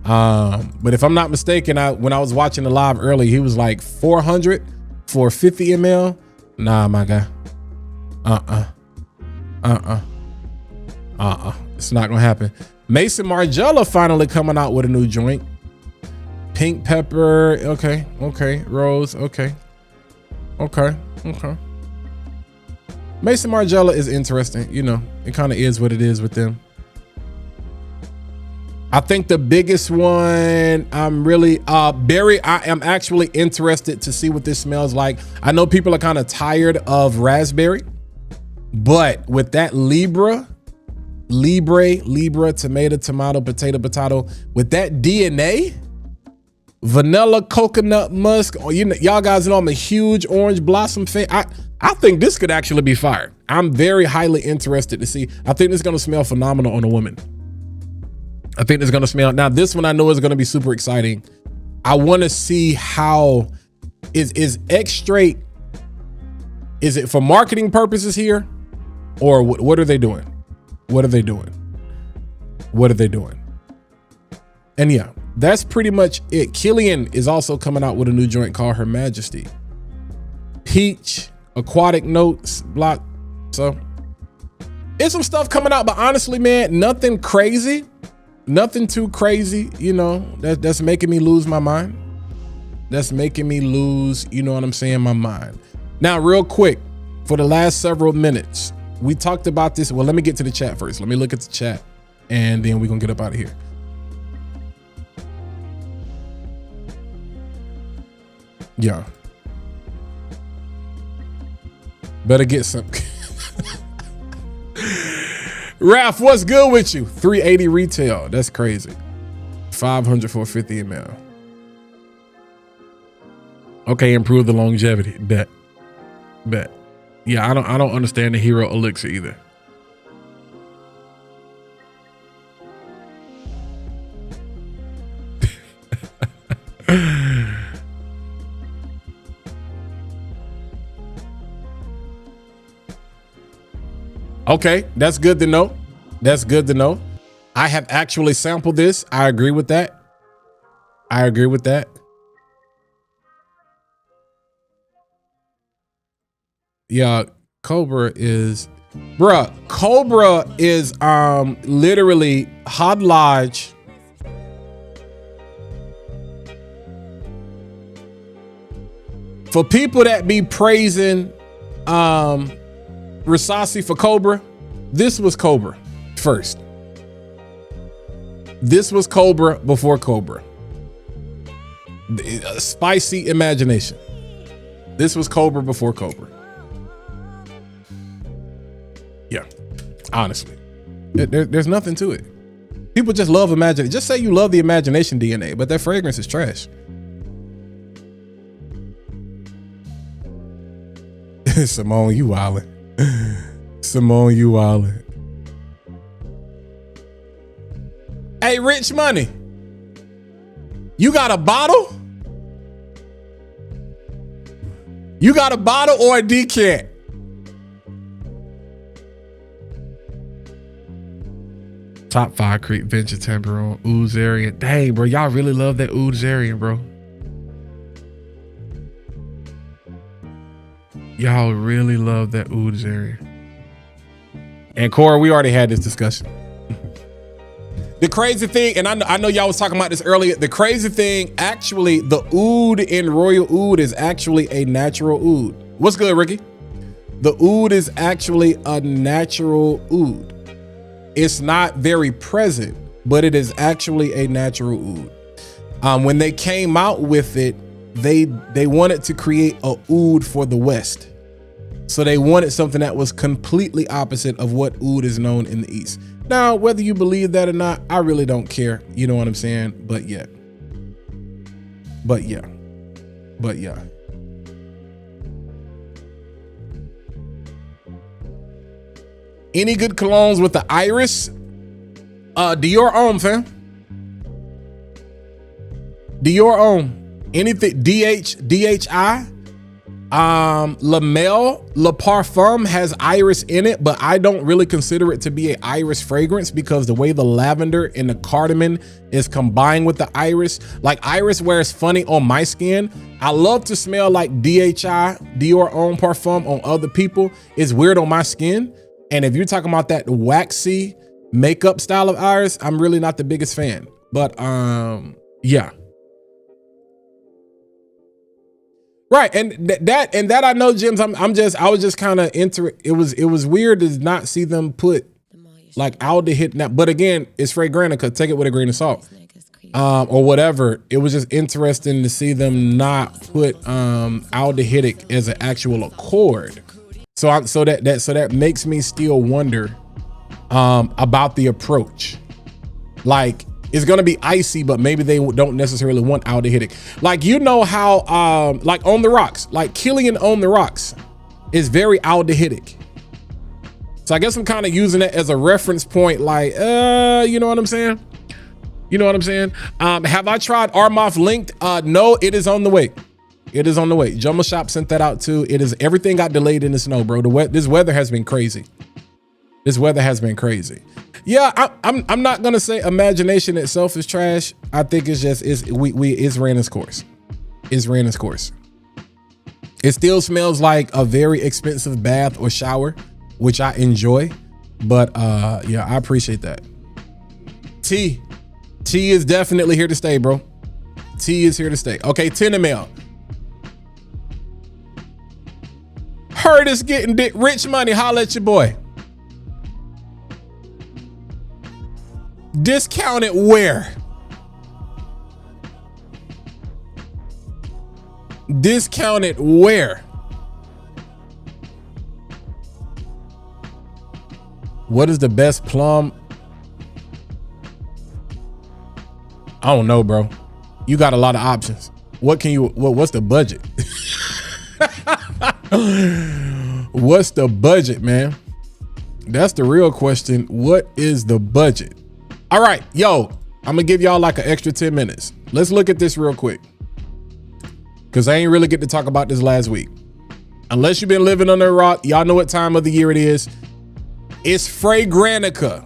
But if I'm not mistaken, when I was watching the live early, he was like 400 for 50 ml. Nah, my guy. It's not gonna happen. Mason Margiela finally coming out with a new joint. Pink pepper. Okay. Rose. Okay. Mason Margiela is interesting. You know, it kind of is what it is with them. I think the biggest one, I'm really, Berry, I am actually interested to see what this smells like. I know people are kind of tired of raspberry, but with that Libra, tomato, potato, with that DNA, vanilla, coconut, musk, or y'all guys know I'm a huge orange blossom fan. I think this could actually be fire. I'm very highly interested to see. I think it's gonna smell phenomenal on a woman. I think it's gonna smell. Now this one I know is gonna be super exciting. I wanna see how, is X Straight, is it for marketing purposes here? Or what are they doing? What are they doing? And yeah, that's pretty much it. Killian is also coming out with a new joint called Her Majesty. Peach, aquatic notes, block. So it's some stuff coming out, but honestly, man, nothing crazy. Nothing too crazy, you know, that's making me lose my mind. That's making me lose, you know what I'm saying, my mind. Now, real quick, for the last several minutes, we talked about this. Well, let me get to the chat first. Let me look at the chat, and then we're gonna get up out of here. Yeah. Better get some. Ralph, what's good with you? 380 retail. That's crazy. 500 for 50 ml. Okay, improve the longevity. Bet. Yeah, I don't understand the hero elixir either. Okay, that's good to know. I have actually sampled this. I agree with that. Yeah, Cobra is literally Hot Lodge. For people that be praising Risasi for Cobra, this was Cobra first. This was Cobra before Cobra. Spicy imagination. This was Cobra before Cobra. Yeah, honestly, there's nothing to it. People just love imagination. Just say you love the imagination DNA, but that fragrance is trash. Simone, you wildin'. Simone, you wildin'. Hey, Rich Money, you got a bottle? You got a bottle or a decant? Top 5 Creek Venture Temperon, Oudezarian. Dang, bro, y'all really love that Oudezarian, bro. Y'all really love that Oudezarian. And Cora, we already had this discussion. The crazy thing, and I know y'all was talking about this earlier. The crazy thing, actually, the oud in Royal Oud is actually a natural oud. What's good, Ricky? The oud is actually a natural oud. It's not very present, but it is actually a natural oud. When they came out with it, they wanted to create a oud for the West. So they wanted something that was completely opposite of what oud is known in the East. Now, whether you believe that or not, I really don't care. You know what I'm saying? But yeah. Any good colognes with the iris? Dior Homme, fam. Dior Homme. Anything DHI. Lamel Le Parfum has iris in it, but I don't really consider it to be an iris fragrance because the way the lavender and the cardamom is combined with the iris, like iris wears funny on my skin. I love to smell like DHI, Dior Homme Parfum on other people. It's weird on my skin. And if you're talking about that waxy makeup style of iris, I'm really not the biggest fan. But yeah. Right, and that I know, Jims. I was just kind of it was weird to not see them put like aldehyde. Now, but again, it's Fragrantica. Take it with a grain of salt, or whatever. It was just interesting to see them not put aldehydic as an actual accord. So that makes me still wonder about the approach. Like, it's gonna be icy, but maybe they don't necessarily want aldehydic. Like, you know how like On the Rocks, like Killian On the Rocks is very aldehydic. So I guess I'm kind of using it as a reference point, like, you know what I'm saying? You know what I'm saying? Have I tried Armoff Linked? No, it is on the way. It is on the way. Jumbo Shop sent that out too. Everything got delayed in the snow, bro. This weather has been crazy. This weather has been crazy. Yeah, I'm not gonna say imagination itself is trash. I think it's just it's ran its course. It's ran its course. It still smells like a very expensive bath or shower, which I enjoy. But yeah, I appreciate that. T is definitely here to stay, bro. T is here to stay. Okay, 10 ml. Heard it's getting Rich Money. Holla at your boy. Discounted where? Discounted where? What is the best plum? I don't know, bro. You got a lot of options. What's the budget? What's the budget, man? That's the real question. What is the budget? All right, yo, I'm gonna give y'all like an extra 10 minutes. Let's look at this real quick, because I ain't really get to talk about this last week. Unless you've been living under a rock, y'all know what time of the year it is. It's Fragrantica.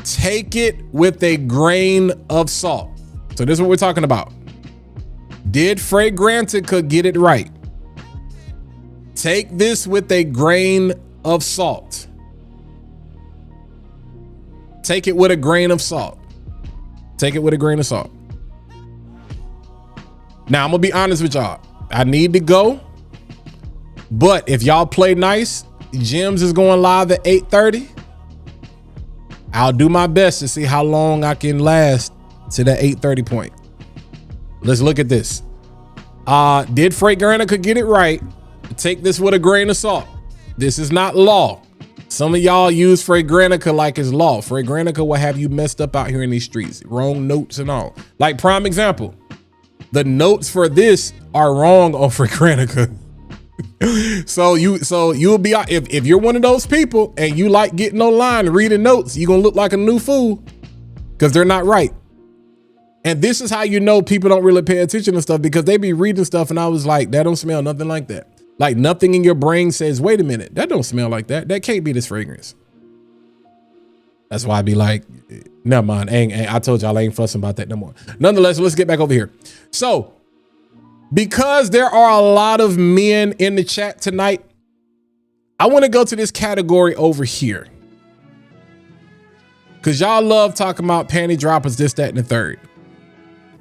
Take it with a grain of salt. So this is what we're talking about. Did Fragrantica get it right? Take this with a grain of salt. Take it with a grain of salt. Take it with a grain of salt. Now, I'm gonna be honest with y'all. I need to go. But if y'all play nice, Gems is going live at 8:30. I'll do my best to see how long I can last to that 8:30 point. Let's look at this. Did Fragrantica get it right? Take this with a grain of salt. This is not law. Some of y'all use Fragrantica like it's law. Fragrantica will have you messed up out here in these streets. Wrong notes and all. Like prime example, the notes for this are wrong on Fragrantica. So you'll be out. If you're one of those people and you like getting online and reading notes, you're gonna look like a new fool because they're not right. And this is how you know people don't really pay attention to stuff, because they be reading stuff and I was like, that don't smell nothing like that. Like nothing in your brain says, wait a minute, that don't smell like that. That can't be this fragrance. That's why I be like, never mind. I told y'all I ain't fussing about that no more. Nonetheless, let's get back over here. So because there are a lot of men in the chat tonight, I want to go to this category over here. Because y'all love talking about panty droppers, this, that, and the third.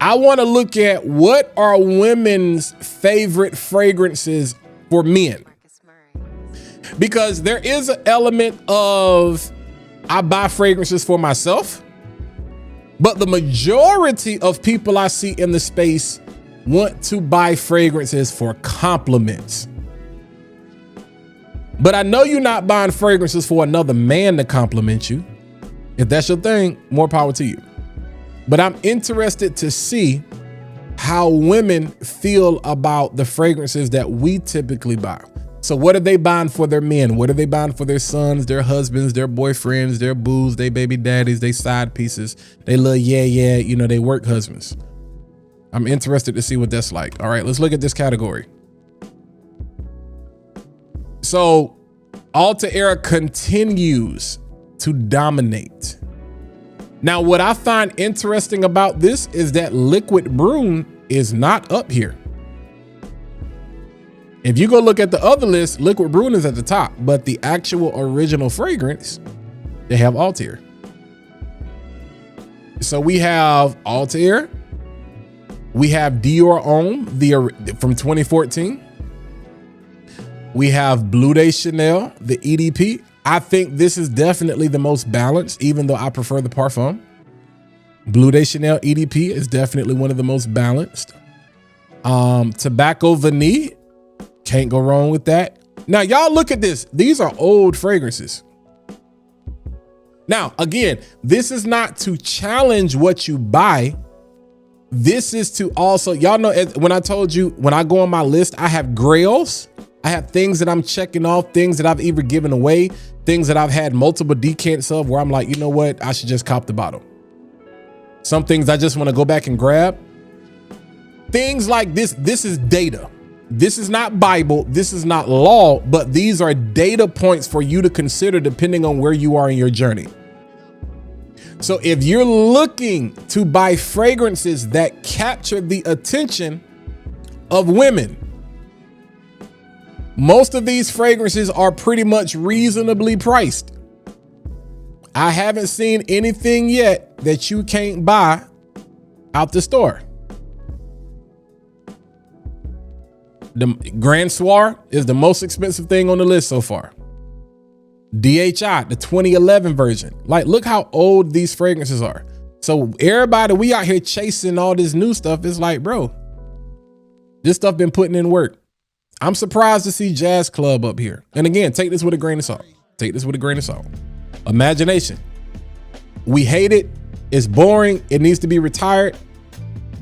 I want to look at what are women's favorite fragrances for men. Because there is an element of I buy fragrances for myself, but the majority of people I see in the space want to buy fragrances for compliments. But I know you're not buying fragrances for another man to compliment you. If that's your thing, more power to you. But I'm interested to see how women feel about the fragrances that we typically buy. So what are they buying for their men? What are they buying for their sons, their husbands, their boyfriends, their boos, their baby daddies, their side pieces, they little they work husbands. I'm interested to see what that's like. All right, let's look at this category. So Alta Era continues to dominate. Now, what I find interesting about this is that Liquid Broom is not up here. If you go look at the other list, Liquid Broom is at the top, but the actual original fragrance, they have Altair. So we have Altair. We have Dior Homme from 2014. We have Bleu de Chanel, the EDP. I think this is definitely the most balanced, even though I prefer the Parfum. Bleu de Chanel EDP is definitely one of the most balanced. Tobacco Vanille, can't go wrong with that. Now, y'all look at this. These are old fragrances. Now, again, this is not to challenge what you buy. This is to also, y'all know, when I told you, when I go on my list, I have grails. I have things that I'm checking off, things that I've either given away, things that I've had multiple decants of where I'm like, you know what? I should just cop the bottle. Some things I just want to go back and grab. Things like this is data. This is not Bible. This is not law, but these are data points for you to consider depending on where you are in your journey. So if you're looking to buy fragrances that capture the attention of women, most of these fragrances are pretty much reasonably priced. I haven't seen anything yet that you can't buy out the store. The Grand Soir is the most expensive thing on the list so far. DHI, the 2011 version. Like, look how old these fragrances are. So everybody, we out here chasing all this new stuff. It's like, bro, this stuff been putting in work. I'm surprised to see Jazz Club up here. And again, take this with a grain of salt. Take this with a grain of salt. Imagination. We hate it. It's boring. It needs to be retired.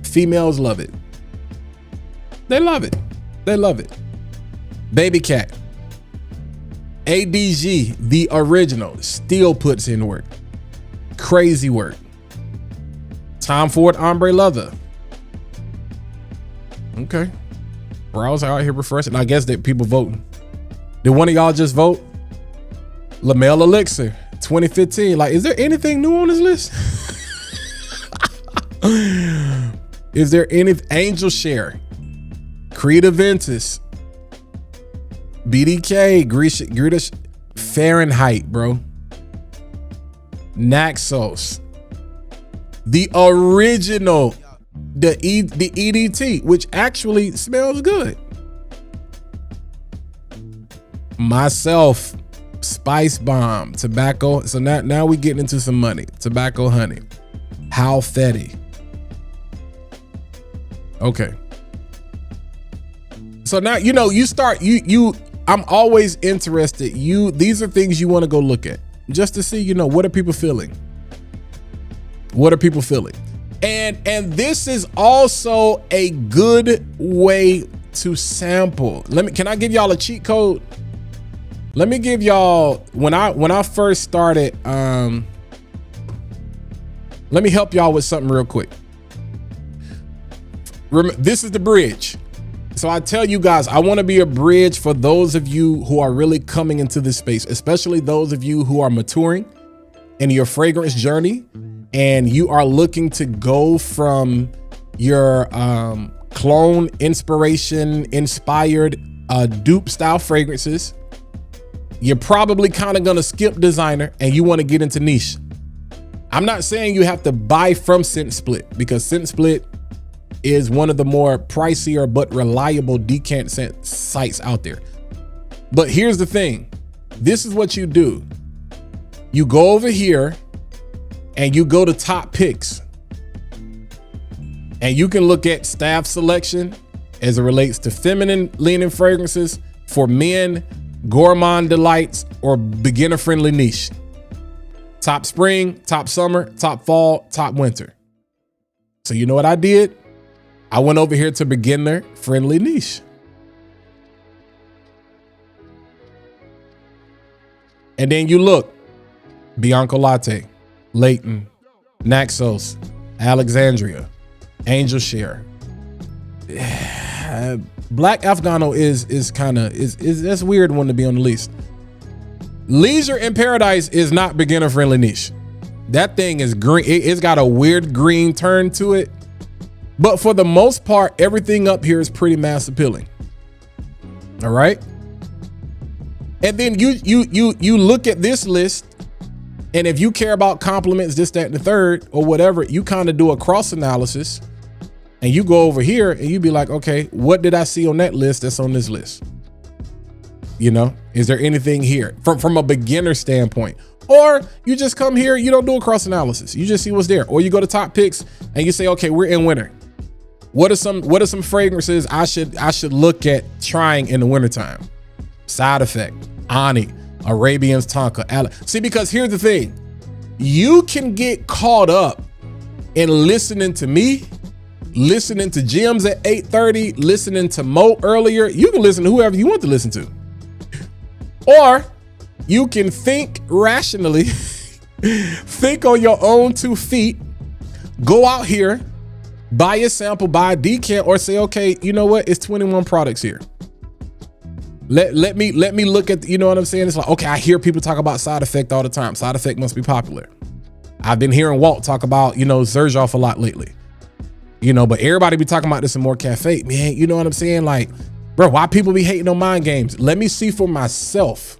Females love it. They love it. They love it. Baby Cat. ADG, the original, still puts in work. Crazy work. Tom Ford Ombre Leather. Okay. Browse out here refreshing. I guess that people voting. Did one of y'all just vote? Lamel Elixir, 2015. Like, is there anything new on this list? Is there any Angel Share, Creed Aventus, BDK, Greta, Fahrenheit, bro, Naxos, the original, the EDT, which actually smells good. myself, Spice Bomb, tobacco. So now we getting into some money. Tobacco honey. How Fetty. Okay. So now, you know, you start, I'm always interested. These are things you want to go look at just to see, you know, what are people feeling? What are people feeling? And this is also a good way to sample. Can I give y'all a cheat code? Let me give y'all, when I first started, let me help y'all with something real quick. This is the bridge. So I tell you guys, I want to be a bridge for those of you who are really coming into this space, especially those of you who are maturing in your fragrance journey and you are looking to go from your clone inspiration inspired dupe style fragrances. You're probably kind of going to skip designer and you want to get into niche. I'm not saying you have to buy from Scent Split, because Scent Split is one of the more pricier but reliable decant scent sites out there. But here's the thing. This is what you do. You go over here and you go to top picks. And you can look at staff selection as it relates to feminine leaning fragrances for men, gourmand delights, or beginner friendly niche. Top spring, top summer, top fall, top winter. So you know what I did? I went over here to beginner friendly niche. And then you look, Bianco Latte, Leighton, Naxos, Alexandria, Angel Share. Black Afghano is kind of, that's weird one to be on the list. Leisure in Paradise is not beginner friendly niche. That thing is green. It's got a weird green turn to it. But for the most part, everything up here is pretty mass appealing. All right. And then you look at this list, and if you care about compliments, this, that, and the third, or whatever, you kind of do a cross analysis, and you go over here and you be like, okay, what did I see on that list that's on this list? You know, is there anything here from a beginner standpoint? Or you just come here, you don't do a cross analysis. You just see what's there. Or you go to top picks and you say, okay, we're in winter. What are some fragrances I should look at trying in the wintertime? Side Effect, Ani, Arabian's Tonka. See, because here's the thing. You can get caught up in listening to me, listening to Gems at 8:30, listening to Mo earlier. You can listen to whoever you want to listen to. Or you can think rationally, think on your own 2 feet, go out here, buy a sample, buy a decant, or say, okay, you know what? It's 21 products here. Let me look at, you know what I'm saying? It's like, okay, I hear people talk about Side Effect all the time. Side Effect must be popular. I've been hearing Walt talk about, you know, Zerjoff a lot lately. You know, but everybody be talking about this in More Cafe. Man, you know what I'm saying? Like, bro, why people be hating on mind games? Let me see for myself.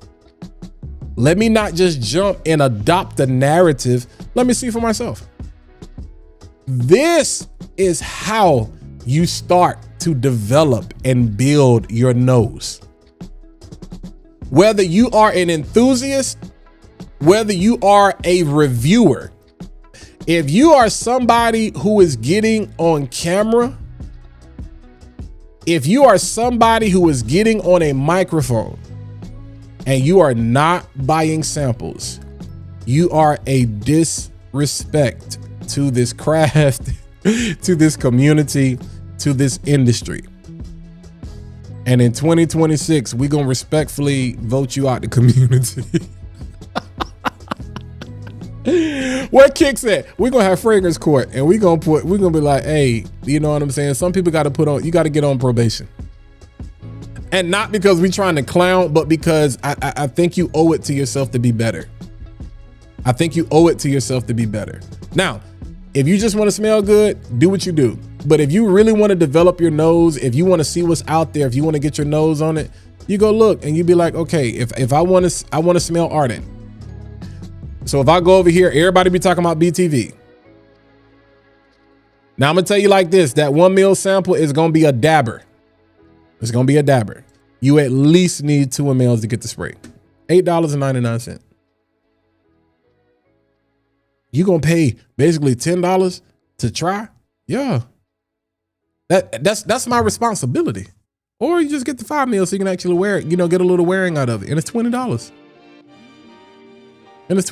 Let me not just jump and adopt the narrative. Let me see for myself. This is how you start to develop and build your nose. Whether you are an enthusiast, whether you are a reviewer, if you are somebody who is getting on camera, if you are somebody who is getting on a microphone and you are not buying samples, you are a disrespect to this craft, to this community, to this industry. And in 2026, we're going to respectfully vote you out the community. Where Kicks at? We're going to have fragrance court, and we're going to be like, hey, you know what I'm saying? Some people got to you got to get on probation. And not because we're trying to clown, but because I think you owe it to yourself to be better. I think you owe it to yourself to be better. Now, if you just want to smell good, do what you do. But if you really want to develop your nose, if you want to see what's out there, if you want to get your nose on it, you go look and you be like, okay, if I want to smell ardent. So if I go over here, everybody be talking about BTV. Now I'm gonna tell you like this, that 1 ml sample is gonna be a dabber. It's gonna be a dabber. you at least need 2 mLs to get the spray. $8.99. You gonna pay basically $10 to try? Yeah. That's my responsibility. Or you just get the 5 mils so you can actually wear it, get a little wearing out of it. And it's $20. And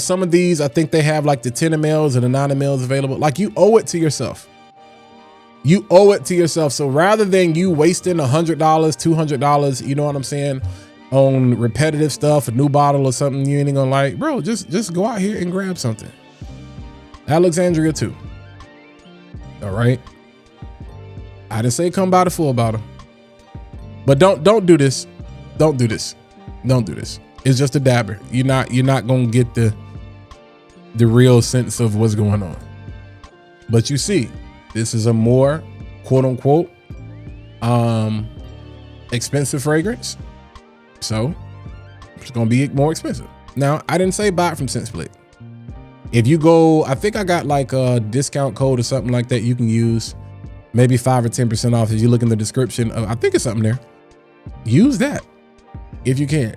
some of these, I think they have like the 10 mLs and the 9 mLs available. Like, you owe it to yourself. You owe it to yourself. So rather than you wasting $100, $200, you know what I'm saying, on repetitive stuff, a new bottle or something you ain't gonna like, bro, just go out here and grab something. Alexandria too. All right. I didn't say come by the full bottle, but don't do this. Don't do this. Don't do this. It's just a dabber. You're not gonna get the real sense of what's going on. But you see, this is a more quote unquote expensive fragrance. So it's gonna be more expensive. Now, I didn't say buy it from ScentSplit. If you go, I think I got like a discount code or something like that you can use, maybe 5 or 10% off. If you look in the description, I think it's something there. Use that if you can,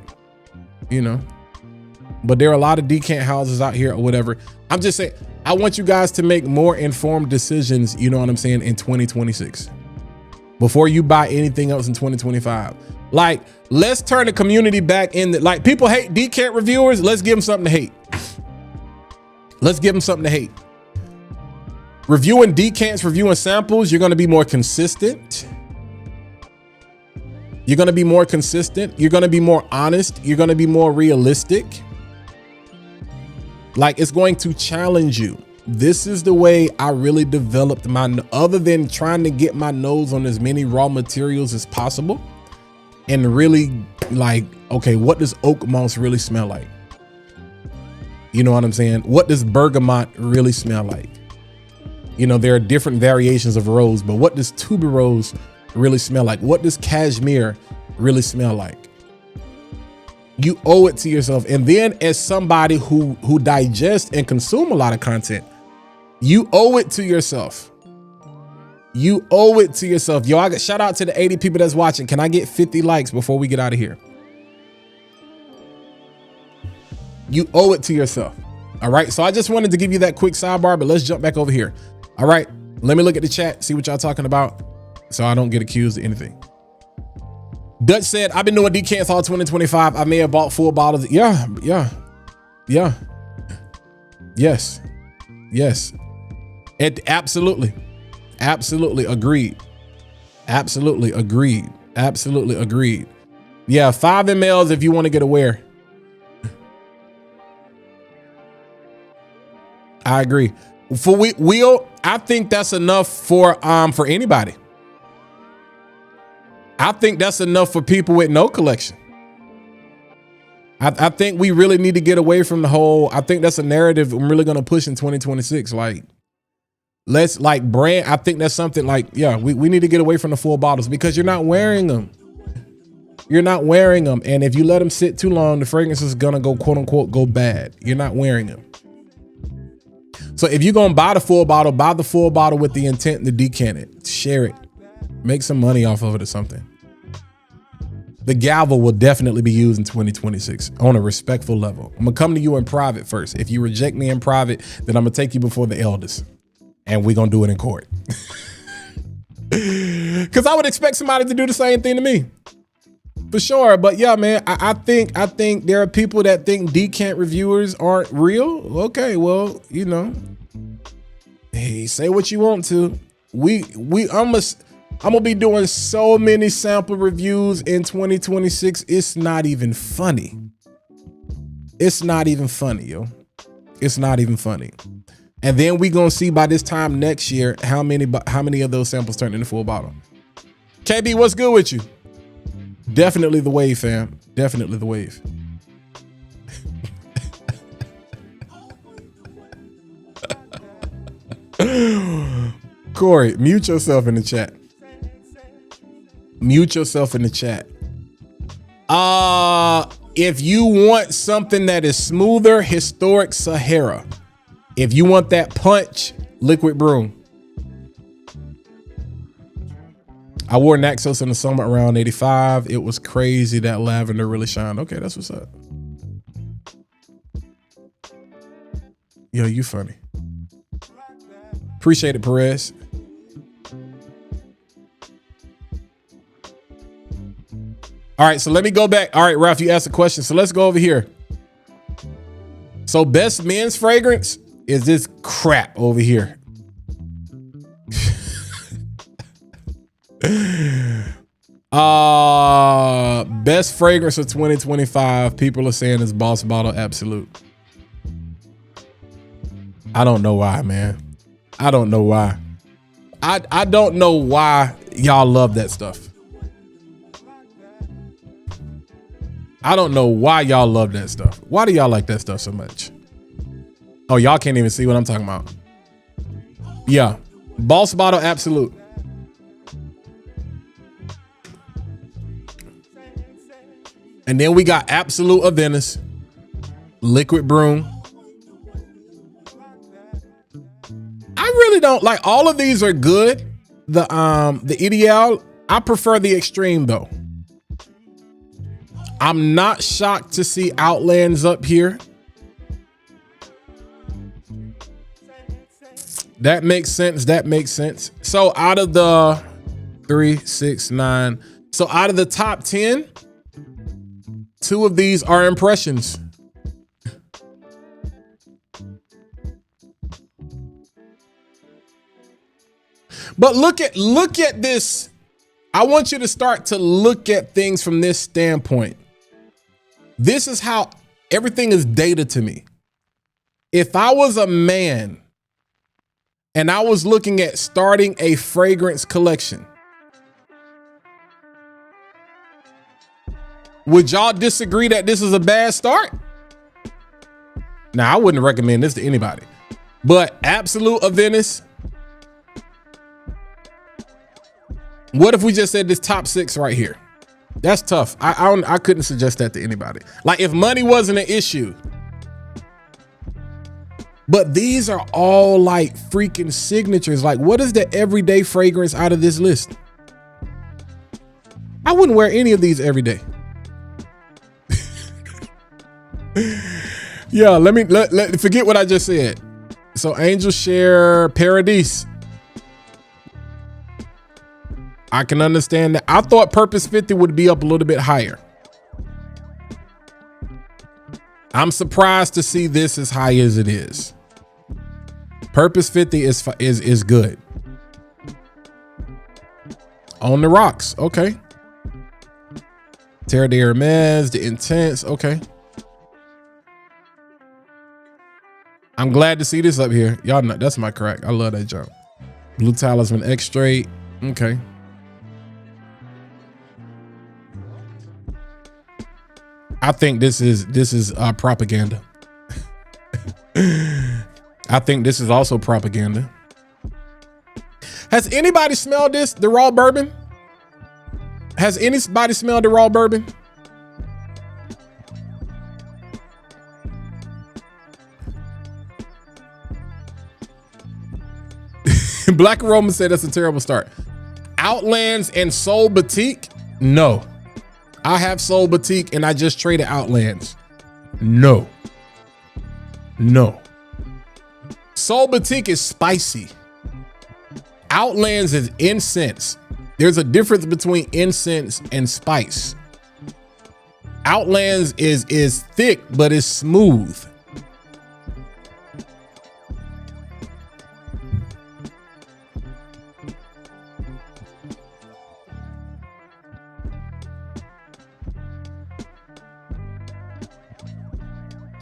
But there are a lot of decant houses out here or whatever. I'm just saying, I want you guys to make more informed decisions, you know what I'm saying, in 2026. Before you buy anything else in 2025. Like, let's turn the community back in. Like, people hate decant reviewers. Let's give them something to hate. Let's give them something to hate. Reviewing decants, reviewing samples, you're going to be more consistent. You're going to be more consistent. You're going to be more honest. You're going to be more realistic. Like, it's going to challenge you. This is the way I really developed other than trying to get my nose on as many raw materials as possible and really like, okay, what does oak moss really smell like? You know what I'm saying? What does bergamot really smell like? There are different variations of rose, but what does tuberose really smell like? What does cashmere really smell like? You owe it to yourself. And then as somebody who digests and consume a lot of content, you owe it to yourself. You owe it to yourself. Yo, I got shout out to the 80 people that's watching. Can I get 50 likes before we get out of here? You owe it to yourself. All right. So I just wanted to give you that quick sidebar, but let's jump back over here. All right. Let me look at the chat, see what y'all talking about so I don't get accused of anything. Dutch said, I've been doing decants all 2025. I may have bought full bottles. Yeah. Yes. Absolutely agreed. Absolutely agreed. Yeah, 5 mLs if you want to get aware. I agree. I think that's enough for anybody. I think that's enough for people with no collection. I think we really need to get away from the whole, I think that's a narrative I'm really going to push in 2026. Like, let's like brand. I think that's something like, yeah, we need to get away from the full bottles because you're not wearing them. You're not wearing them. And if you let them sit too long, the fragrance is going to go, quote unquote, go bad. You're not wearing them. So if you're going to buy the full bottle with the intent to decant it, share it, make some money off of it or something. The gavel will definitely be used in 2026 on a respectful level. I'm gonna come to you in private first. If you reject me in private, then I'm gonna take you before the elders and we're gonna do it in court. Cause I would expect somebody to do the same thing to me. For sure. But yeah, man, I think there are people that think decant reviewers aren't real. Okay, well, hey, say what you want to. I'm gonna be doing so many sample reviews in 2026. It's not even funny. It's not even funny, yo. It's not even funny. And then we gonna see by this time next year how many of those samples turn into full bottle. KB, what's good with you? Definitely the wave, fam. Definitely the wave. Corey, mute yourself in the chat. Mute yourself in the chat. If you want something that is smoother, Historic Sahara. If you want that punch, Liquid Broom. I wore Naxos in the summer around 85. It was crazy that lavender really shined. Okay, that's what's up. Yo, you funny. Appreciate it, Perez. All right, so let me go back. All right, Ralph, you asked a question. So let's go over here. So best men's fragrance is this crap over here. Best fragrance of 2025. People are saying is Boss Bottle Absolute. I don't know why, man. I don't know why. I don't know why y'all love that stuff. I don't know why y'all love that stuff. Why do y'all like that stuff so much? Oh, y'all can't even see what I'm talking about. Yeah. Boss Bottle Absolute. And then we got Absolute of Venice, Liquid Broom. I really don't like, all of these are good. The Ideal, I prefer the Extreme though. I'm not shocked to see Outlands up here. That makes sense. That makes sense. So out of the 3, 6, 9. So out of the top 10, 2 of these are impressions. But look at this. I want you to start to look at things from this standpoint. This is how everything is data to me. If I was a man and I was looking at starting a fragrance collection, would y'all disagree that this is a bad start? Now, I wouldn't recommend this to anybody, but Absolute of Venice. What if we just said this top 6 right here? That's tough. I couldn't suggest that to anybody. Like if money wasn't an issue. But these are all like freaking signatures. Like what is the everyday fragrance out of this list? I wouldn't wear any of these every day. Yeah, let forget what I just said. So Angel Share Paradise. I can understand that. I thought Purpose 50 would be up a little bit higher. I'm surprised to see this as high as it is. Purpose 50 is good. On the Rocks, okay. Terre de Hermes, The Intense, okay. I'm glad to see this up here. Y'all know that's my crack. I love that jump. Blue Talisman X Straight, okay. I think this is propaganda. I think this is also propaganda. Has anybody smelled this? The raw bourbon? Has anybody smelled the raw bourbon? Black Aroma said that's a terrible start. Outlands and Soul Boutique? No. I have Soul Boutique and I just traded Outlands. No. No. Soul Boutique is spicy. Outlands is incense. There's a difference between incense and spice. Outlands is thick, but it's smooth.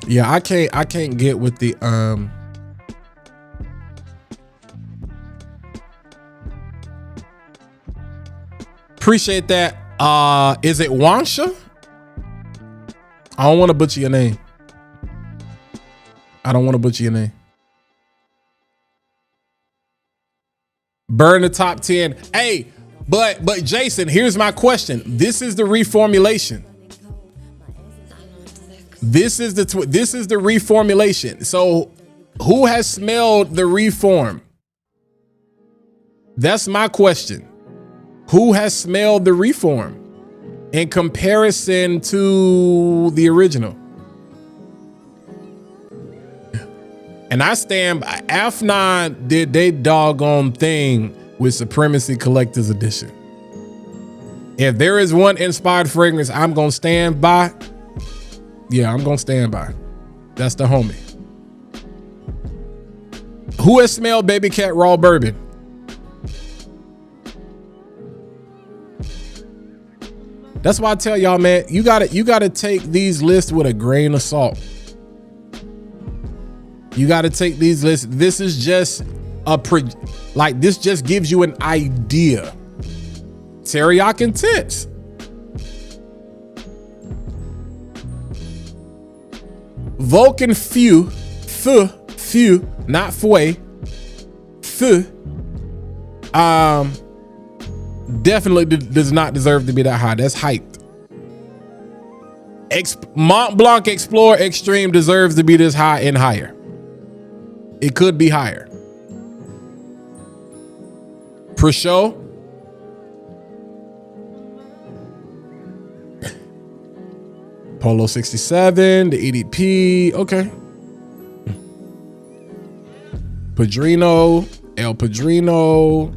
Yeah, I can't get with the appreciate that. Is it Wansha? I don't want to butcher your name. I don't want to butcher your name. Burn the top 10. Hey, but Jason, here's my question. This is the reformulation. This is the reformulation. So who has smelled the reform? That's my question. Who has smelled the reform in comparison to the original? And I stand by F9 did they doggone thing with Supremacy Collector's Edition. If there is one inspired fragrance I'm gonna stand by, yeah, I'm gonna stand by. That's the homie. Who has smelled Baby Cat Raw Bourbon? That's why I tell y'all, man, you gotta take these lists with a grain of salt. You got to take these lists. This is just this just gives you an idea. Teriyaki Intense. Vulcan Few, not Fue. Definitely does not deserve to be that high. That's hyped. Mont Blanc Explorer Extreme deserves to be this high and higher. It could be higher. Prosciutto. Polo 67, the EDP. Okay. Padrino, El Padrino.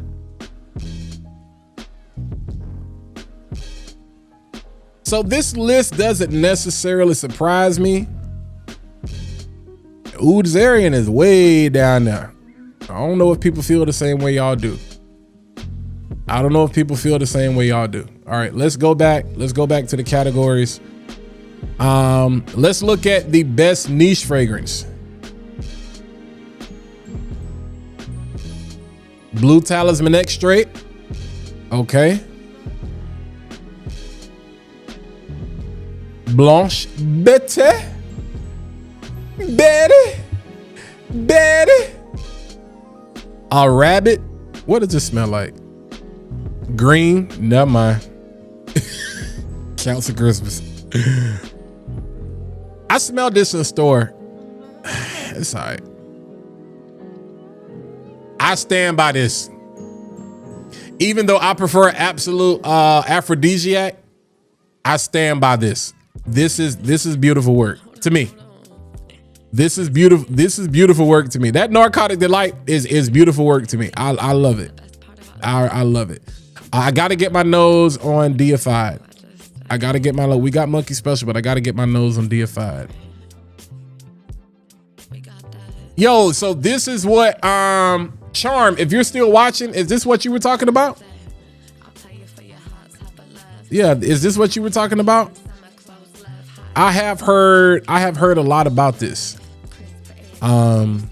So this list doesn't necessarily surprise me. Oud Zarian is way down there. I don't know if people feel the same way y'all do. I don't know if people feel the same way y'all do. All right, let's go back. Let's go back to the categories. Let's look at the best niche fragrance. Blue Talisman Extrait. Okay. Blanche Bete. Betty. A rabbit. What does this smell like? Green. Never mind. Counts of Christmas. I smelled this in the store. It's all right. I stand by this. Even though I prefer Absolute Aphrodisiac, I stand by this. This is beautiful work to me. This is beautiful. This is beautiful work to me. That Narcotic Delight is beautiful work to me. I love it. I love it. I got to get my nose on Deified. I got to get my, we got Monkey Special, but I got to get my nose on Deified. Yo, so this is what, Charm, if you're still watching, is this what you were talking about? Yeah, is this what you were talking about? I have heard a lot about this. I'm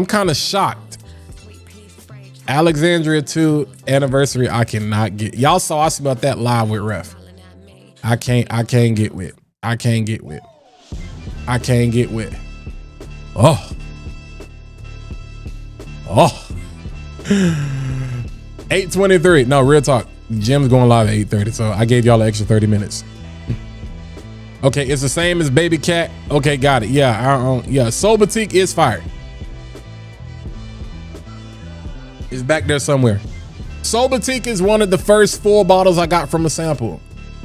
kind of shocked. Alexandria 2 anniversary, I cannot get. Y'all saw I smelled that live with Ref. I can't get with. I can't get with. Oh. 8:23. No, real talk. Jim's going live at 8:30, so I gave y'all an extra 30 minutes. Okay, it's the same as Baby Cat. Okay, got it. Yeah, yeah. Soul Boutique is fired. It's back there somewhere. Soul Boutique is one of the first 4 bottles I got from a sample.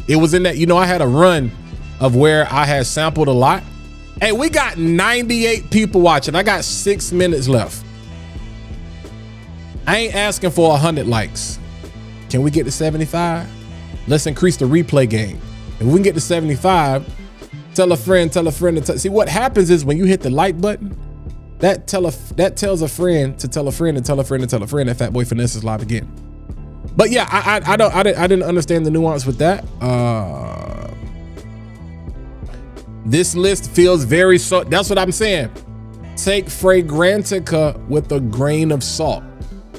It was in that, I had a run of where I had sampled a lot. Hey, we got 98 people watching. I got 6 minutes left. I ain't asking for 100 likes. Can we get to 75? Let's increase the replay game. If we can get to 75, tell a friend to see what happens is when you hit the like button, that tells a friend to tell a friend and tell a friend and tell a friend that Fat Boy Finesse is live again. But yeah, I didn't understand the nuance with that. This list feels very that's what I'm saying. Take Fragrantica with a grain of salt.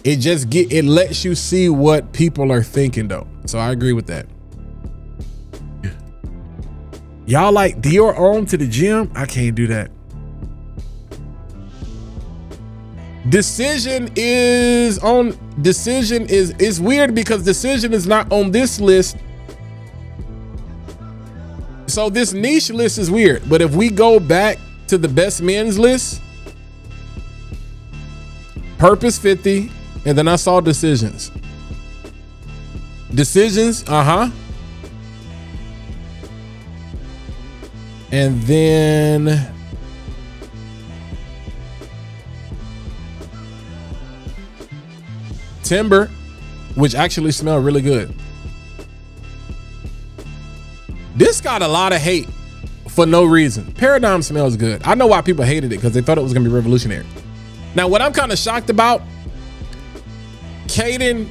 It lets you see what people are thinking though. So I agree with that. Y'all like Dior Homme to the gym? I can't do that. Decision is weird because Decision is not on this list. So this niche list is weird. But if we go back to the best men's list, Purpose 50, And then I saw Decisions. Decisions, And then Timber, which actually smelled really good. This got a lot of hate for no reason. Paradigm smells good. I know why people hated it, because they thought it was gonna be revolutionary. Now, what I'm kind of shocked about, Caden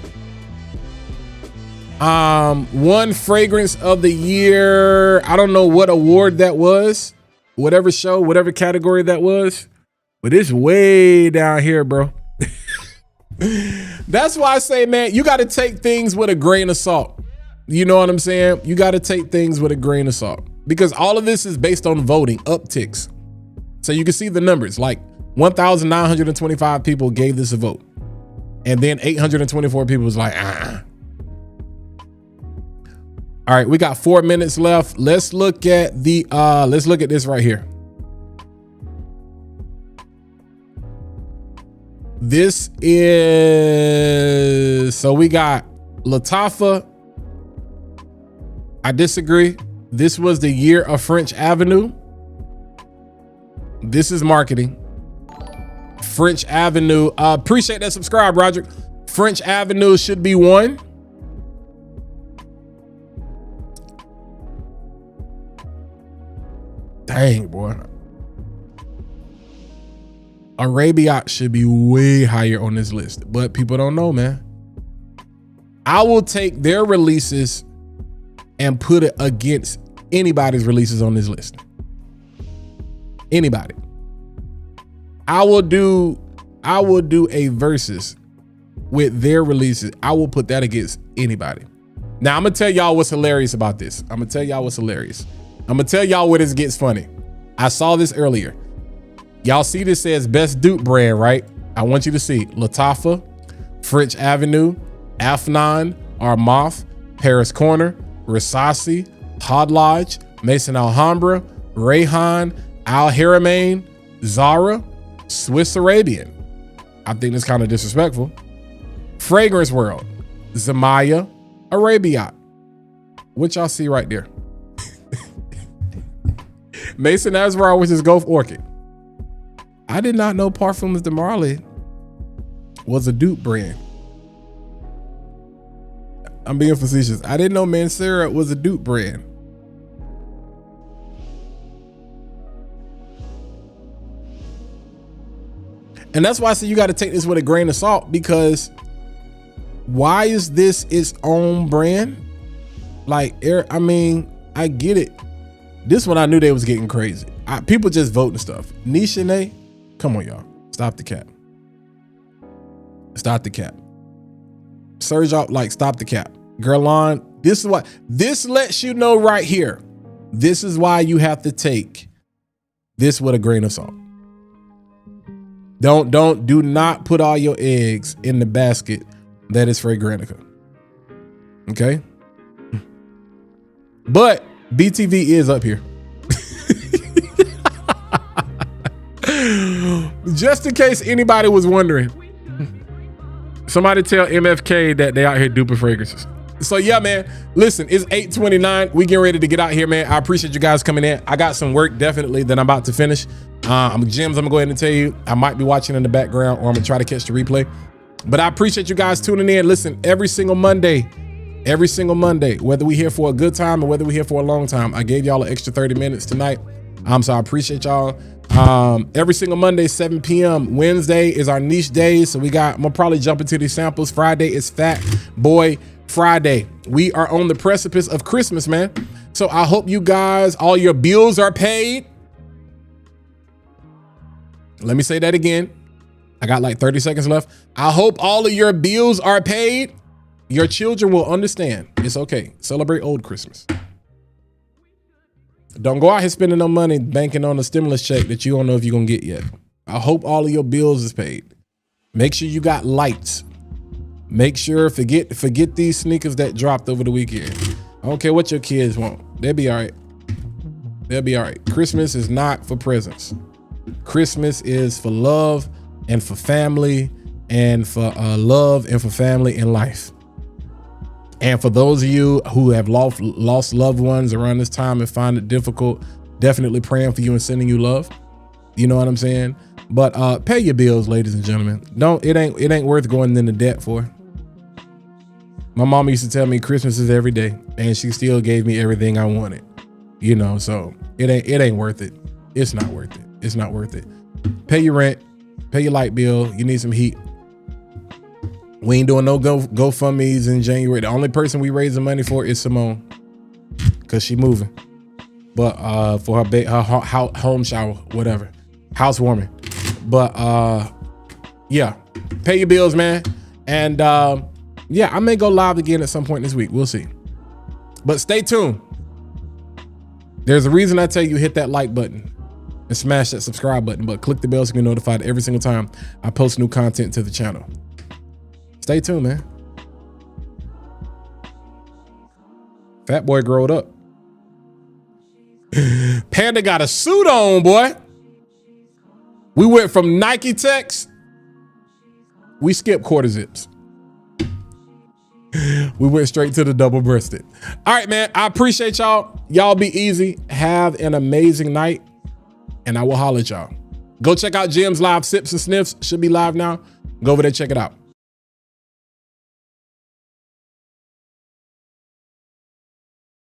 won fragrance of the year. I don't know what award that was, whatever show, whatever category that was, but it's way down here, bro. That's why I say, man, you got to take things with a grain of salt. You know what I'm saying? You got to take things with a grain of salt, because all of this is based on voting upticks. So you can see the numbers, like 1,925 people gave this a vote. And then 824 people was like, All right, we got 4 minutes left. Let's look at the let's look at this right here. This is, so we got Lattafa. I disagree. This was the year of French Avenue. This is marketing. French Avenue. Appreciate that subscribe, Roger. French Avenue should be 1. Dang, boy. Arabia should be way higher on this list, but people don't know, man. I will take their releases and put it against anybody's releases on this list. Anybody. I will do a versus with their releases. I will put that against anybody. Now, I'm gonna tell y'all what's hilarious about this. I'm gonna tell y'all where this gets funny. I saw this earlier. Y'all see this says best dupe brand, right? I want you to see Lattafa, French Avenue, Afnan, Armoth, Paris Corner, Risasi, Hod Lodge, Maison Alhambra, Rayhan, Al Haramain, Zara, Swiss Arabian. I think that's kind of disrespectful. Fragrance World, Zamaya, Arabia. What y'all see right there? Mason Azrar, which is Gulf Orchid. I did not know Parfums de Marly was a dupe brand. I'm being facetious. I didn't know Mancera was a dupe brand. And that's why I say you got to take this with a grain of salt, because why is this its own brand? Like, I mean, I get it. This one I knew they was getting crazy. People just voting stuff. Nishane, come on, y'all. Stop the cap. Stop the cap. Surge up, like, stop the cap. Guerlain, this is what, this lets you know right here. This is why you have to take this with a grain of salt. Do not put all your eggs in the basket that is Fragrantica. Okay? But BTV is up here. Just in case anybody was wondering. Somebody tell MFK that they out here duping fragrances. So yeah, man, listen, it's 8:29. We getting ready to get out here, man. I appreciate you guys coming in. I got some work definitely that I'm about to finish. Gyms, I'm gonna go ahead and tell you, I might be watching in the background, or I'm gonna try to catch the replay. But I appreciate you guys tuning in. Listen, every single Monday, whether we here for a good time or whether we here for a long time, I gave y'all an extra 30 minutes tonight. So I appreciate y'all. Every single Monday, 7 p.m. Wednesday is our niche day. So I'm gonna probably jump into these samples. Friday is Fat Boy Friday. We are on the precipice of Christmas, man. So I hope you guys, all your bills are paid. Let me say that again. I got like 30 seconds left. I hope all of your bills are paid. Your children will understand. It's okay. Celebrate old Christmas. Don't go out here spending no money banking on a stimulus check that you don't know if you're gonna get yet. I hope all of your bills is paid. Make sure you got lights. Make sure, forget these sneakers that dropped over the weekend. I don't care what your kids want. They'll be all right. They'll be all right. Christmas is not for presents. Christmas is for love and for family and for love and for family and life. And for those of you who have lost loved ones around this time and find it difficult, definitely praying for you and sending you love. You know what I'm saying? But pay your bills, ladies and gentlemen. It ain't worth going into debt for. My mama used to tell me Christmas is every day, and she still gave me everything I wanted. You know, so it ain't worth it. It's not worth it. It's not worth it. Pay your rent, pay your light bill. You need some heat. We ain't doing no GoFundMe's in January. The only person we raising money for is Simone, cause she moving. But for her home shower, whatever, housewarming. But yeah, pay your bills, man. And yeah, I may go live again at some point this week. We'll see. But stay tuned. There's a reason I tell you hit that like button and smash that subscribe button, but click the bell so you get notified every single time I post new content to the channel. Stay tuned, man. Fat boy growed up. Panda got a suit on, boy. We went from Nike Techs. We skipped quarter zips. We went straight to the double breasted. All right, man. I appreciate y'all. Y'all be easy. Have an amazing night. And I will holler at y'all. Go check out Jim's live sips and sniffs. Should be live now. Go over there, check it out.